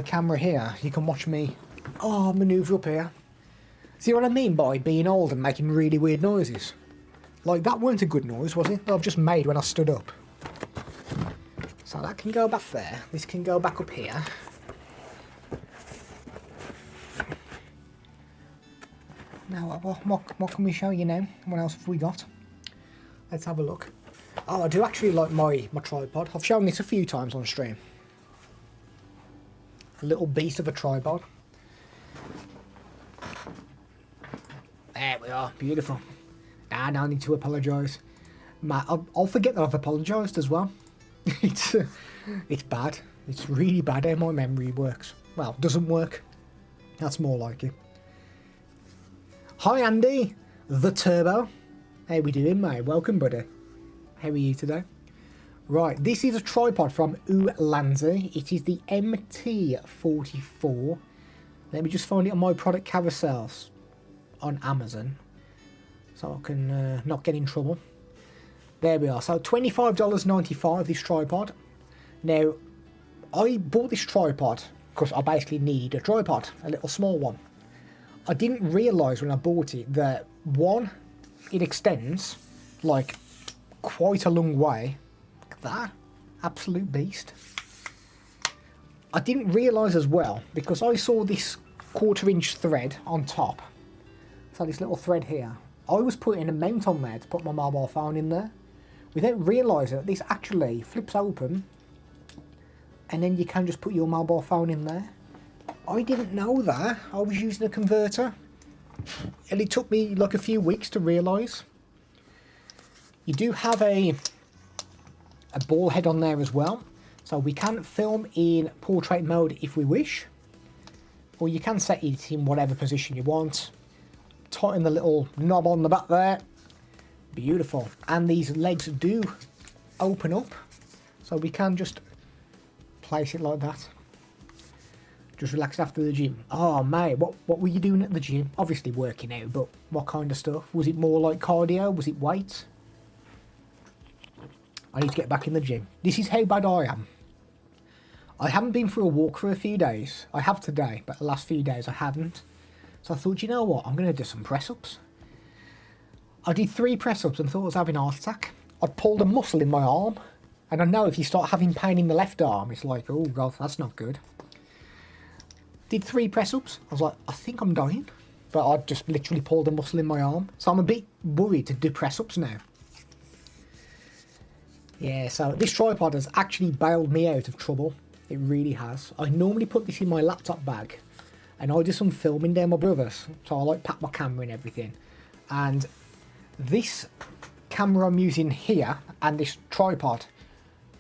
camera here. You can watch me. Oh, manoeuvre up here. See what I mean by being old and making really weird noises? Like, that weren't a good noise, was it? That I've just made when I stood up. So that can go back there. This can go back up here. Now, what can we show you now? What else have we got? Let's have a look. Oh, I do actually like my tripod. I've shown this a few times on stream. A little beast of a tripod. There we are, beautiful. And I need to apologise. I'll forget that I've apologised as well. It's bad. It's really bad how my memory works. Well, doesn't work. That's more like it. Hi Andy, the Turbo. How we doing, mate? Welcome, buddy. How are you today? Right, this is a tripod from Ulanzi. It is the MT44. Let me just find it on my product carousels on Amazon, so I can not get in trouble. There we are. So $25.95 this tripod. Now, I bought this tripod because I basically need a tripod, a little small one. I didn't realise when I bought it that, one, it extends like quite a long way. Look at that. Absolute beast. I didn't realise as well, because I saw this 1/4 inch thread on top. So this little thread here. I was putting a mount on there to put my mobile phone in there, without realising that this actually flips open and then you can just put your mobile phone in there. I didn't know that. I was using a converter and it took me like a few weeks to realise. You do have a ball head on there as well, so we can film in portrait mode if we wish, or you can set it in whatever position you want. Tighten the little knob on the back there. Beautiful. And these legs do open up, so we can just place it like that. Just relaxed after the gym. Oh mate, what were you doing at the gym? Obviously working out, but what kind of stuff? Was it more like cardio? Was it weights? I need to get back in the gym. This is how bad I am. I haven't been for a walk for a few days. I have today, but the last few days I haven't. So I thought, you know what, I'm going to do some press-ups. I did 3 press-ups and thought I was having a heart attack. I pulled a muscle in my arm, and I know if you start having pain in the left arm, it's like, oh god, that's not good. Did 3 press-ups. I was like, I think I'm dying. But I just literally pulled a muscle in my arm. So I'm a bit worried to do press-ups now. Yeah, so this tripod has actually bailed me out of trouble. It really has. I normally put this in my laptop bag, and I do some filming there, my brothers. So I like pack my camera and everything. And this camera I'm using here, and this tripod,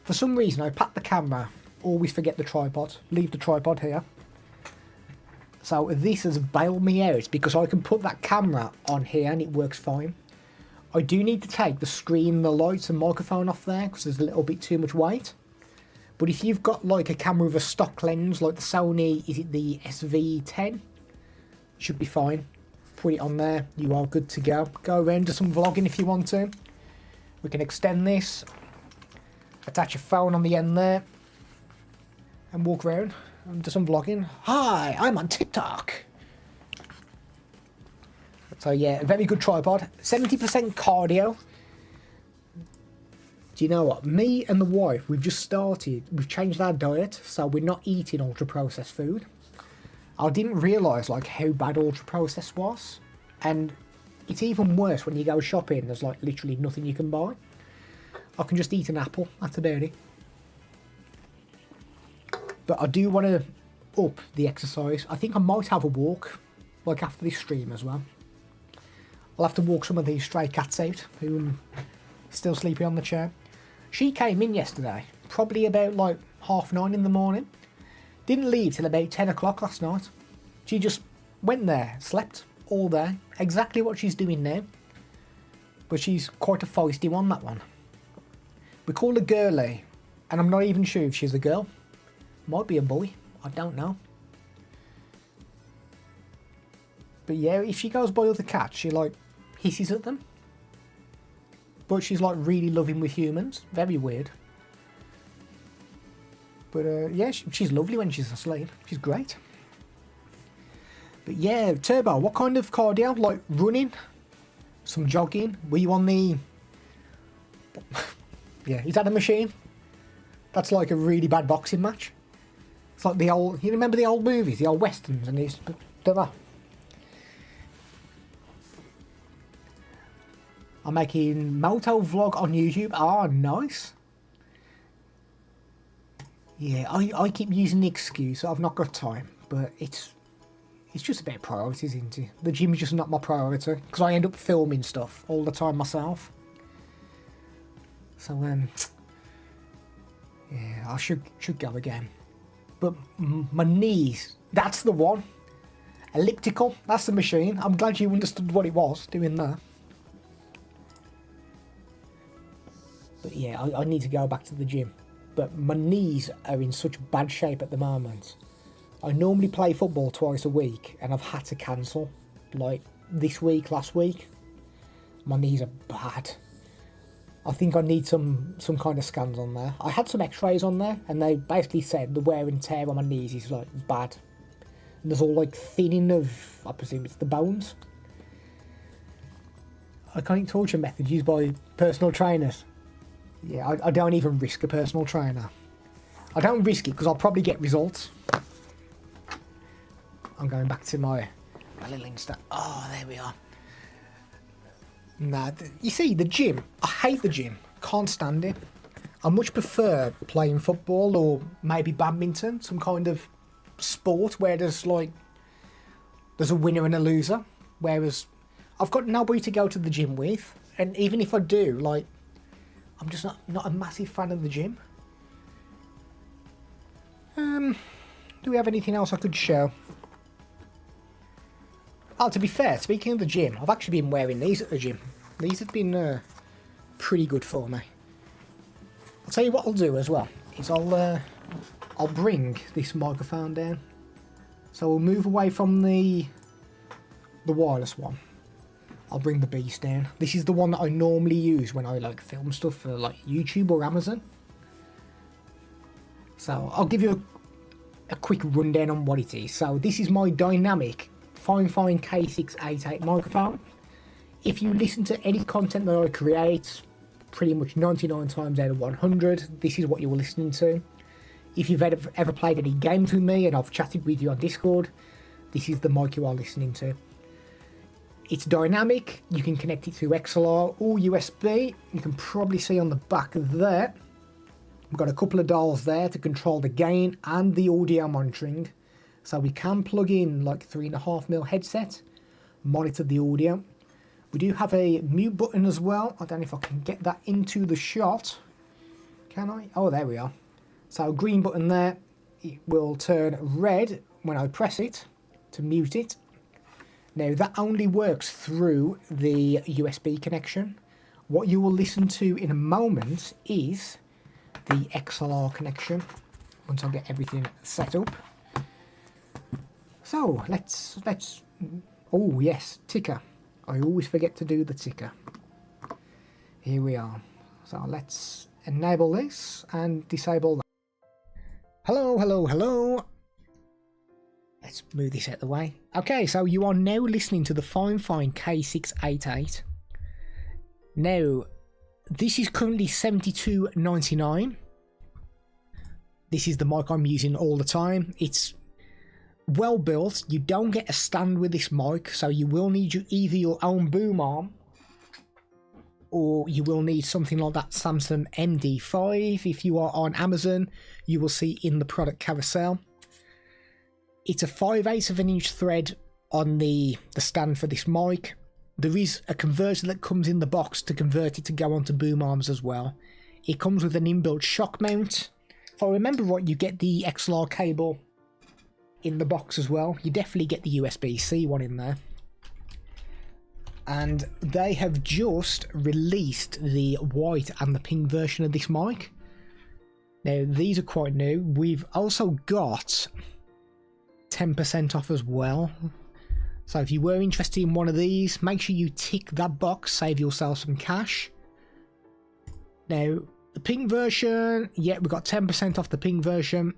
for some reason I pack the camera, always forget the tripod, leave the tripod here. So this has bailed me out because I can put that camera on here and it works fine. I do need to take the screen, the lights and microphone off there because there's a little bit too much weight. But if you've got like a camera with a stock lens like the Sony, is it the SV10? Should be fine. Put it on there, you are good to go. Go around, do some vlogging if you want to. We can extend this, attach your phone on the end there, and walk around and do some vlogging. Hi, I'm on TikTok. So yeah, a very good tripod. 70% cardio. Do you know what? Me and the wife, we've changed our diet, so we're not eating ultra-processed food. I didn't realise like how bad ultra-processed was. And it's even worse when you go shopping, there's like literally nothing you can buy. I can just eat an apple, that's about it. But I do want to up the exercise. I think I might have a walk, like after this stream as well. I'll have to walk some of these stray cats out who are still sleeping on the chair. She came in yesterday, probably about like 9:30 in the morning. Didn't leave till about 10 o'clock last night. She just went there, slept all day, exactly what she's doing now. But she's quite a feisty one, that one. We call her Girly, and I'm not even sure if she's a girl. Might be a boy, I don't know. But yeah, if she goes by other cats, she like hisses at them. But she's like really loving with humans. Very weird. But yeah, she's lovely when she's asleep. She's great. But yeah, Turbo, what kind of cardio? Like running? Some jogging? Were you on the... yeah, is that a machine? That's like a really bad boxing match. It's like the old... You remember the old movies? The old westerns and these... Don't know. I'm making moto vlog on YouTube. Ah, nice. Yeah, I keep using the excuse I've not got time, but it's just about priorities, isn't it? The gym is just not my priority, because I end up filming stuff all the time myself. So, yeah, I should go again. But my knees, that's the one. Elliptical, that's the machine. I'm glad you understood what it was doing that. But yeah, I need to go back to the gym. But my knees are in such bad shape at the moment. I normally play football twice a week, and I've had to cancel. Like this week, last week. My knees are bad. I think I need some kind of scans on there. I had some x-rays on there, and they basically said the wear and tear on my knees is like bad. And there's all like thinning of, I presume it's the bones. Iconic torture method used by personal trainers. Yeah, I don't even risk a personal trainer. I don't risk it because I'll probably get results. I'm going back to my little Insta. Oh, there we are. Nah, you see, the gym. I hate the gym. Can't stand it. I much prefer playing football or maybe badminton, some kind of sport where there's a winner and a loser. Whereas I've got nobody to go to the gym with, and even if I do, like, I'm just not a massive fan of the gym. Do we have anything else I could show? Oh, to be fair, speaking of the gym, I've actually been wearing these at the gym. These have been pretty good for me. I'll tell you what I'll do as well, is I'll bring this microphone down. So we'll move away from the wireless one. I'll bring the beast down. This is the one that I normally use when I like film stuff for like YouTube or Amazon. So I'll give you a quick rundown on what it is. So this is my dynamic Fifine K688 microphone. If you listen to any content that I create, pretty much 99 times out of 100, this is what you're listening to. If you've ever played any games with me and I've chatted with you on Discord, this is the mic you are listening to. It's dynamic, you can connect it to XLR or USB. You can probably see on the back of there, we've got a couple of dials there to control the gain and the audio monitoring. So we can plug in like 3.5mm headset, monitor the audio. We do have a mute button as well. I don't know if I can get that into the shot. Can I? Oh, there we are. So green button there, it will turn red when I press it to mute it. Now that only works through the USB connection. What you will listen to in a moment is the XLR connection, once I get everything set up. So let's oh yes, ticker. I always forget to do the ticker. Here we are. So let's enable this and disable that. Hello. Let's move this out of the way. Okay, so you are now listening to the Fifine K688. Now, this is currently $72.99. This is the mic I'm using all the time. It's well built. You don't get a stand with this mic, so you will need either your own boom arm, or you will need something like that Samsung MD5. If you are on Amazon, you will see in the product carousel. It's a 5/8 of an inch thread on the stand for this mic. There is a converter that comes in the box to convert it to go onto boom arms as well. It comes with an inbuilt shock mount. If I remember right, you get the XLR cable in the box as well. You definitely get the USB-C one in there. And they have just released the white and the pink version of this mic. Now, these are quite new. We've also got 10% off as well. So if you were interested in one of these, make sure you tick that box, save yourself some cash. Now, the pink version, yeah, we've got 10% off the pink version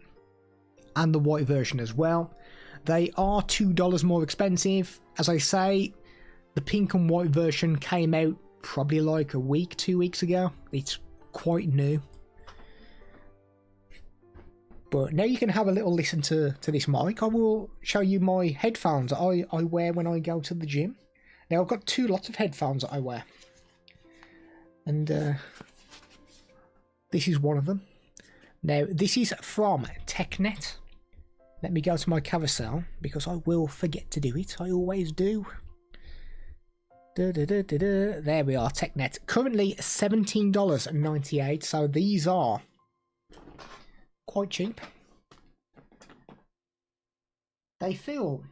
and the white version as well. They are $2 more expensive. As I say, the pink and white version came out probably like a week, 2 weeks ago. It's quite new. But now you can have a little listen to this mic. I will show you my headphones that I wear when I go to the gym. Now I've got two lots of headphones that I wear. And this is one of them. Now, this is from TechNet. Let me go to my carousel, because I will forget to do it. I always do. There we are, TechNet. Currently $17.98, so these are quite cheap. They feel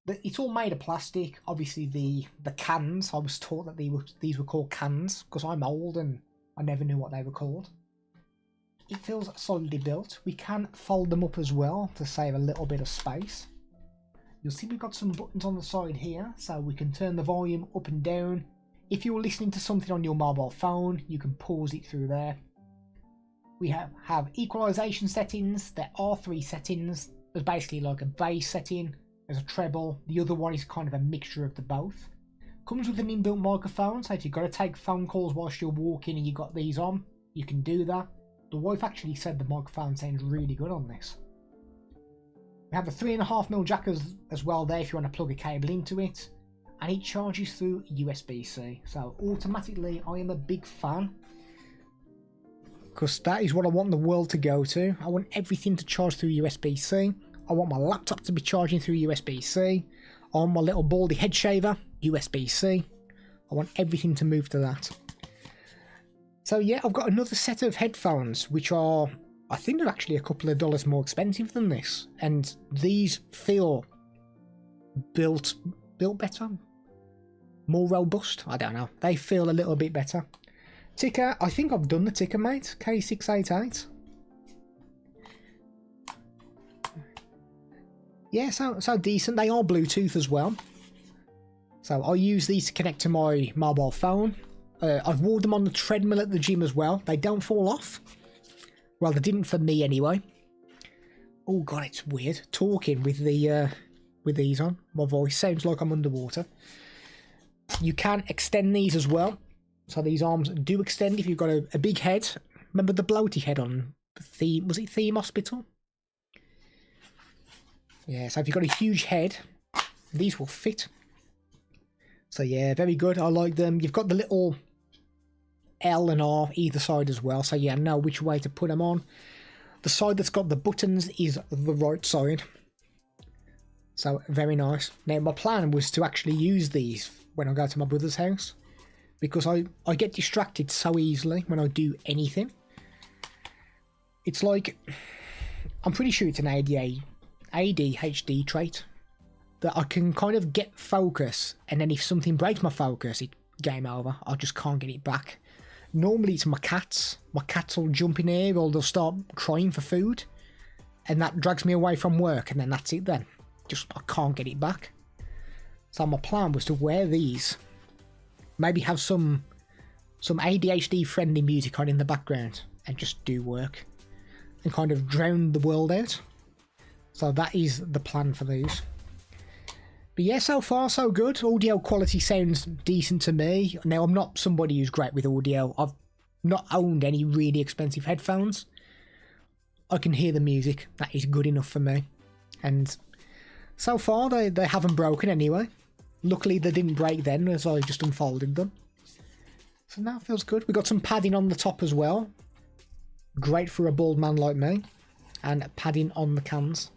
that it's all made of plastic. Obviously, the cans, I was taught that these were called cans, because I'm old and I never knew what they were called. It feels solidly built. We can fold them up as well to save a little bit of space. You'll see we've got some buttons on the side here, so we can turn the volume up and down. If you're listening to something on your mobile phone, you can pause it through there. We have equalization settings. There are 3 settings. There's basically like a bass setting, there's a treble, the other one is kind of a mixture of the both. Comes with an inbuilt microphone, so if you've got to take phone calls whilst you're walking and you've got these on, you can do that. The wife actually said the microphone sounds really good on this. We have a 3.5mm jack as well there if you want to plug a cable into it, and it charges through USB-C. So automatically, I am a big fan, because that is what I want the world to go to. I want everything to charge through USB-C. I want my laptop to be charging through USB-C. I want my little baldy head shaver, USB-C. I want everything to move to that. So yeah, I've got another set of headphones, which are, I think they're actually a couple of dollars more expensive than this. And these feel built better, more robust. I don't know. They feel a little bit better. Ticker, I think I've done the ticker, mate. K688. Yeah, so decent. They are Bluetooth as well. So I use these to connect to my mobile phone. I've wore them on the treadmill at the gym as well. They don't fall off. Well, they didn't for me anyway. Oh god, it's weird talking with these on. My voice sounds like I'm underwater. You can extend these as well. So these arms do extend if you've got a big head. Remember the bloaty head on Theme? Was it Theme Hospital? Yeah, so if you've got a huge head, these will fit. So yeah, very good. I like them. You've got the little L and R either side as well. So yeah, know which way to put them on. The side that's got the buttons is the right side. So very nice. Now my plan was to actually use these when I go to my brother's house, because I get distracted so easily when I do anything. It's like, I'm pretty sure it's an ADHD trait, that I can kind of get focus, and then if something breaks my focus, it's game over. I just can't get it back. Normally it's my cats. My cats will jump in here, or they'll start crying for food, and that drags me away from work, and then that's it then. Just, I can't get it back. So my plan was to wear these. Maybe have some ADHD friendly music on in the background, and just do work. And kind of drown the world out. So that is the plan for these. But yeah, so far so good. Audio quality sounds decent to me. Now, I'm not somebody who's great with audio. I've not owned any really expensive headphones. I can hear the music. That is good enough for me. And so far, they haven't broken anyway. Luckily, they didn't break then, as I just unfolded them. So now it feels good. We've got some padding on the top as well. Great for a bald man like me. And padding on the cans.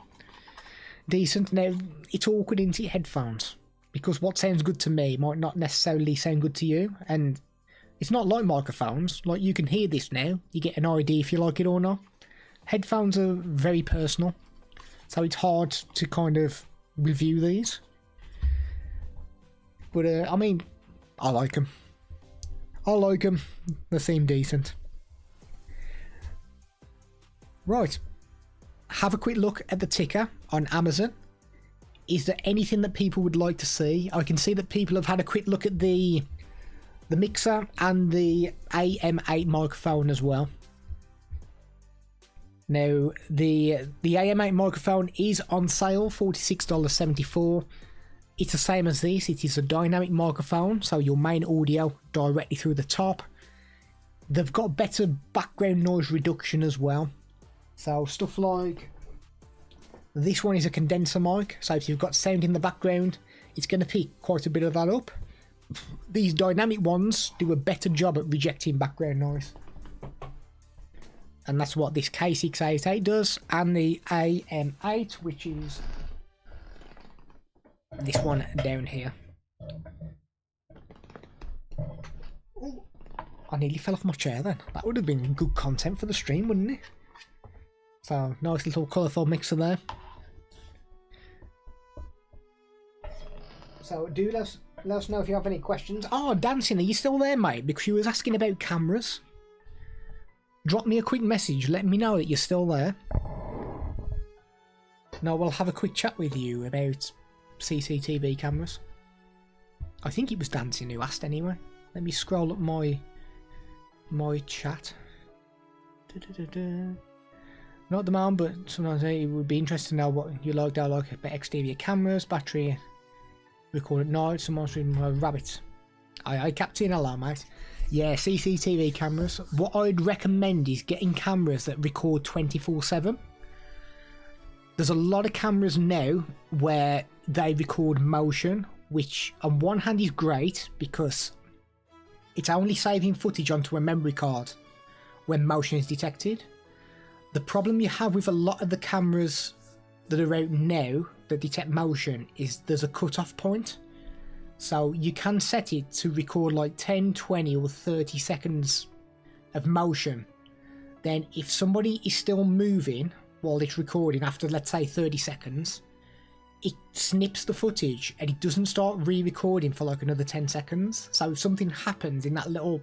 Decent. Now, it's awkward into your headphones, because what sounds good to me might not necessarily sound good to you, and it's not like microphones. Like, you can hear this now, you get an idea if you like it or not. Headphones are very personal, so it's hard to kind of review these. But I mean, I like them. They seem decent. Right. Have a quick look at the ticker on Amazon. Is there anything that people would like to see? I can see that people have had a quick look at the mixer and the AM8 microphone as well. Now, the AM8 microphone is on sale, $46.74. It's the same as this. It is a dynamic microphone, so your main audio directly through the top. They've got better background noise reduction as well. So stuff like this one is a condenser mic, so if you've got sound in the background, it's going to pick quite a bit of that up. These dynamic ones do a better job at rejecting background noise. and that's what this K688 does, and the AM8, which is this one down here. Ooh, I nearly fell off my chair then. That would have been good content for the stream, wouldn't it? So, nice little colourful mixer there. So, do let us know if you have any questions. Oh, Dancing, are you still there, mate? Because you was asking about cameras. Drop me a quick message, let me know that you're still there. No, we'll have a quick chat with you about CCTV cameras. I think it was Dancing who asked anyway. Let me scroll up my chat. Not at the moment, but sometimes it would be interesting to know what you like about exterior cameras, battery, record at night, someone's with rabbits. Aye, Captain, hello mate. Yeah, CCTV cameras. What I'd recommend is getting cameras that record 24/7. There's a lot of cameras now where they record motion, which on one hand is great because it's only saving footage onto a memory card when motion is detected. The problem you have with a lot of the cameras that are out now that detect motion is there's a cut-off point. So you can set it to record like 10, 20 or 30 seconds of motion. Then if somebody is still moving while it's recording after, let's say, 30 seconds, it snips the footage and it doesn't start re-recording for like another 10 seconds. So if something happens in that little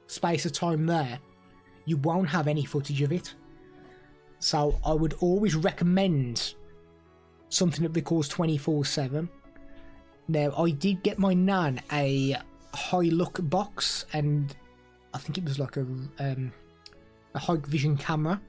space of time there, you won't have any footage of it. So I would always recommend something that records 24/7. Now, I did get my nan a high-look box, and I think it was like a high-vision camera.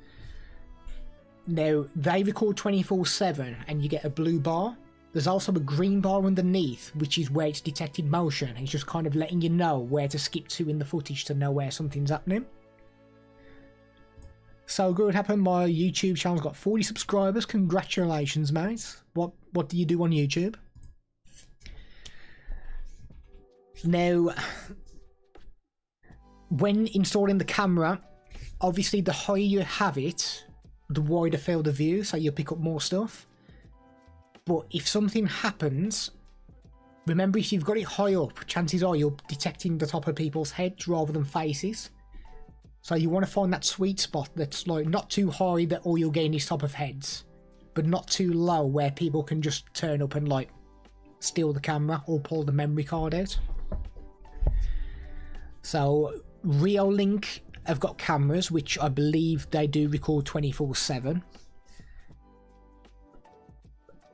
Now, they record 24/7, and you get a blue bar. There's also a green bar underneath, which is where it's detected motion. It's just kind of letting you know where to skip to in the footage to know where something's happening. So good happened. My YouTube channel's got 40 subscribers. Congratulations, mate. What do you do on YouTube? Now, when installing the camera, obviously the higher you have it, the wider field of view, so you'll pick up more stuff. But if something happens, remember, if you've got it high up, chances are you're detecting the top of people's heads rather than faces. So you want to find that sweet spot that's like not too high that all you're getting is top of heads, but not too low where people can just turn up and like steal the camera or pull the memory card out. So Reolink have got cameras which I believe they do record 24/7.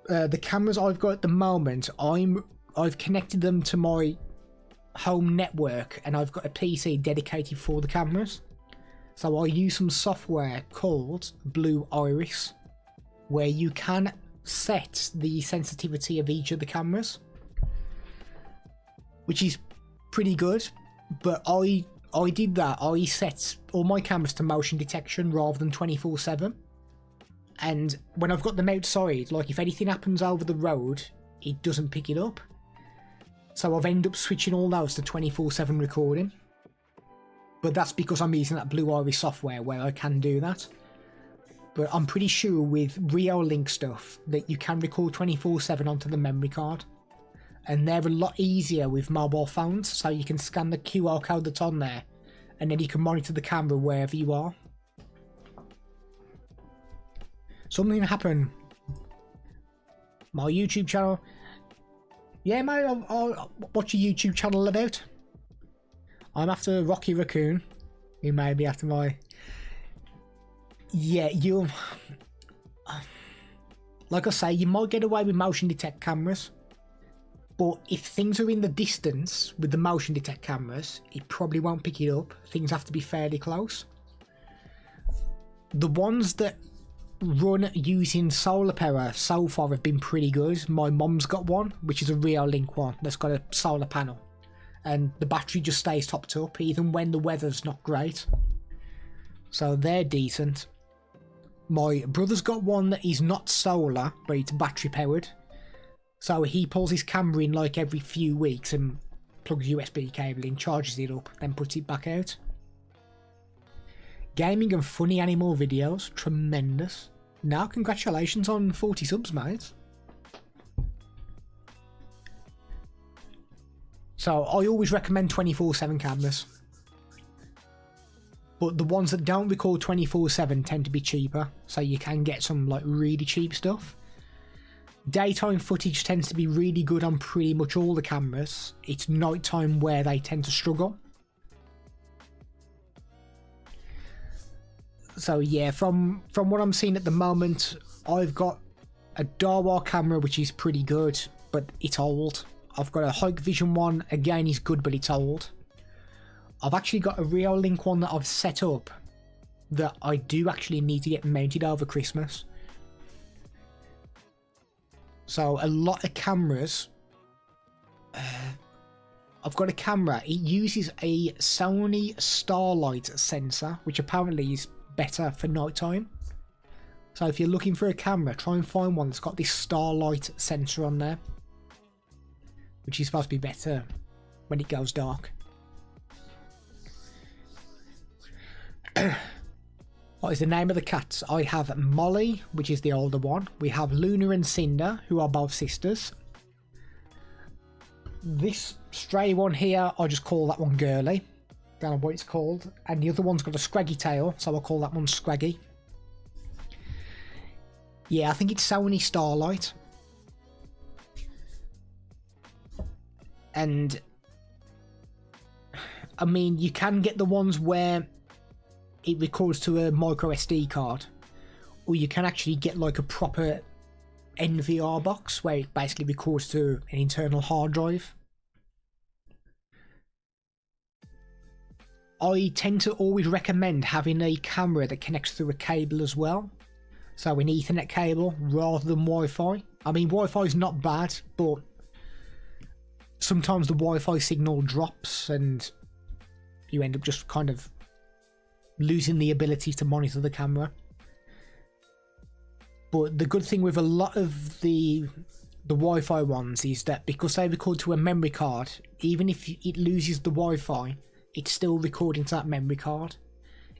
The cameras I've got at the moment, I've connected them to my home network and I've got a PC dedicated for the cameras. So I use some software called Blue Iris, where you can set the sensitivity of each of the cameras, which is pretty good. But I did that. I set all my cameras to motion detection rather than 24/7. And when I've got them outside, like if anything happens over the road, it doesn't pick it up. So I've ended up switching all those to 24/7 recording. But that's because I'm using that Blue Iris software where I can do that. But I'm pretty sure with Reolink stuff that you can record 24/7 onto the memory card. And they're a lot easier with mobile phones, so you can scan the QR code that's on there and then you can monitor the camera wherever you are. Something happened. My YouTube channel. Yeah, mate, what's your YouTube channel about? I'm after Rocky Raccoon. You may be after my... Yeah, you... Like I say, you might get away with motion detect cameras. But if things are in the distance with the motion detect cameras, it probably won't pick it up. Things have to be fairly close. The ones that run using solar power so far have been pretty good. My mum's got one, which is a Reolink one that's got a solar panel. And the battery just stays topped up even when the weather's not great. So they're decent. My brother's got one that is not solar, but it's battery powered. So he pulls his camera in like every few weeks and plugs USB cable in, charges it up, then puts it back out. Gaming and funny animal videos. Tremendous. Now, congratulations on 40 subs, mate. So, I always recommend 24/7 cameras. But the ones that don't record 24/7 tend to be cheaper. So you can get some like really cheap stuff. Daytime footage tends to be really good on pretty much all the cameras. It's nighttime where they tend to struggle. So yeah, from what I'm seeing at the moment, I've got a Dahua camera which is pretty good, but it's old. I've got a Hikvision one, again is good, but it's old. I've actually got a Reolink one that I've set up that I do actually need to get mounted over Christmas. So a lot of cameras, I've got a camera, it uses a Sony Starlight sensor, which apparently is better for nighttime. So if you're looking for a camera, try and find one that's got this Starlight sensor on there, which is supposed to be better when it goes dark. What is the name of the cats? I have Molly, which is the older one. We have Luna and Cinder, who are both sisters. This stray one here, I just call that one Girly. Don't know what it's called. And the other one's got a scraggy tail, so I'll call that one Scraggy. Yeah, I think it's Sony Starlight. And I mean, you can get the ones where it records to a micro SD card, or you can actually get like a proper NVR box where it basically records to an internal hard drive. I tend to always recommend having a camera that connects through a cable as well, so an Ethernet cable rather than Wi-Fi. I mean, Wi-Fi is not bad, but sometimes the Wi-Fi signal drops and you end up just kind of losing the ability to monitor the camera. But the good thing with a lot of the Wi-Fi ones is that because they record to a memory card, even if it loses the Wi-Fi, it's still recording to that memory card.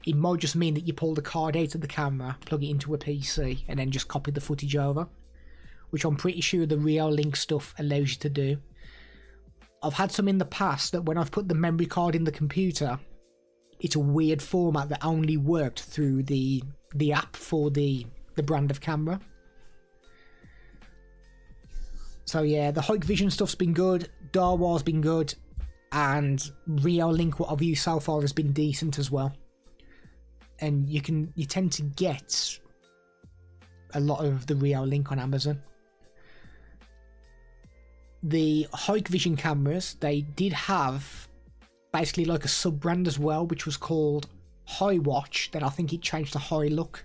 It might just mean that you pull the card out of the camera, plug it into a PC, and then just copy the footage over, which I'm pretty sure the Reolink stuff allows you to do. I've had some in the past that when I've put the memory card in the computer, it's a weird format that only worked through the app for the brand of camera. So yeah, the Hikvision stuff's been good, Dahua's been good, and Reolink, what I've used so far, has been decent as well. And you tend to get a lot of the Reolink on Amazon. The Hikvision cameras, they did have basically like a sub-brand as well, which was called Hiwatch, then I think it changed to Hilook.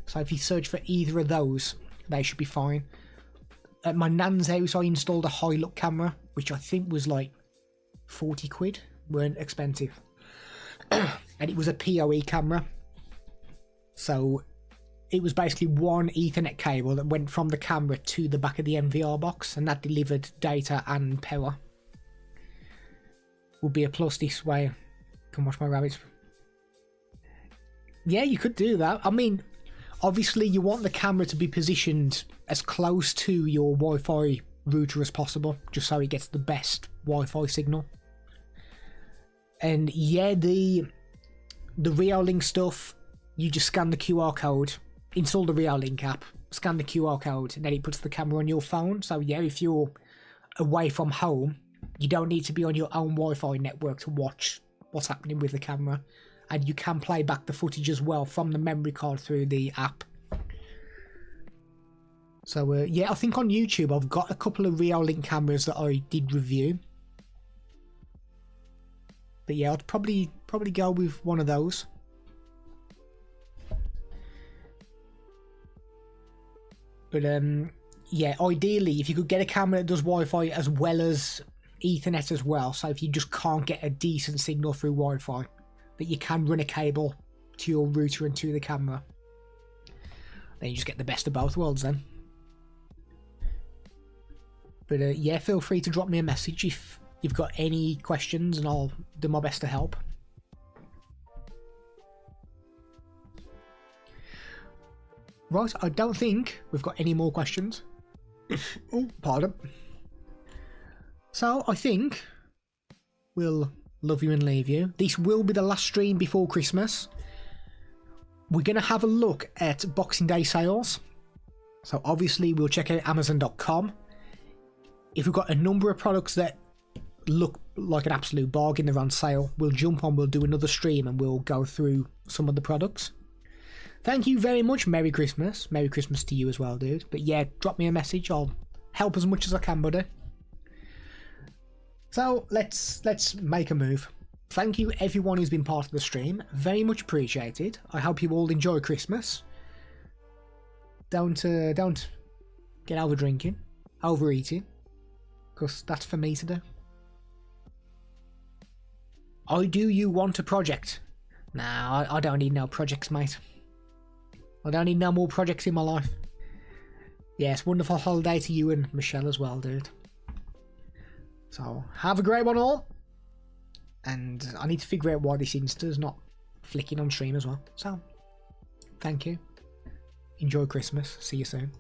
So if you search for either of those, they should be fine. At my nan's house, I installed a Hilook camera, which I think was like 40 quid, weren't expensive. And it was a PoE camera. So it was basically one Ethernet cable that went from the camera to the back of the NVR box, and that delivered data and power. Would be a plus this way. Come watch my rabbits. Yeah, you could do that. I mean, obviously you want the camera to be positioned as close to your Wi-Fi router as possible, just so it gets the best Wi-Fi signal. And yeah, the Reolink stuff, you just scan the QR code, install the Reolink app, scan the QR code, and then it puts the camera on your phone. So yeah, if you're away from home, you don't need to be on your own Wi-Fi network to watch what's happening with the camera. And you can play back the footage as well from the memory card through the app. So yeah, I think on YouTube I've got a couple of Reolink cameras that I did review. But yeah, I'd probably go with one of those. But yeah, ideally, if you could get a camera that does Wi-Fi as well as Ethernet as well, so if you just can't get a decent signal through Wi-Fi, that you can run a cable to your router and to the camera, then you just get the best of both worlds then. But yeah, feel free to drop me a message if you've got any questions and I'll do my best to help. Right, I don't think we've got any more questions. Oh, pardon. So, I think we'll love you and leave you. This will be the last stream before Christmas. We're going to have a look at Boxing Day sales. So, obviously, we'll check out Amazon.com. If we've got a number of products that look like an absolute bargain, they're on sale, we'll jump on, we'll do another stream, and we'll go through some of the products. Thank you very much. Merry Christmas. Merry Christmas to you as well, dude. But yeah, drop me a message. I'll help as much as I can, buddy. So let's make a move. Thank you everyone who's been part of the stream. Very much appreciated. I hope you all enjoy Christmas. Don't get over drinking, overeating, because that's for me to do. Do you want a project? Nah, I don't need no projects, mate. I don't need no more projects in my life. Yes, wonderful holiday to you and Michelle as well, dude. So, have a great one all. And I need to figure out why this Insta's not flicking on stream as well. So, thank you. Enjoy Christmas. See you soon.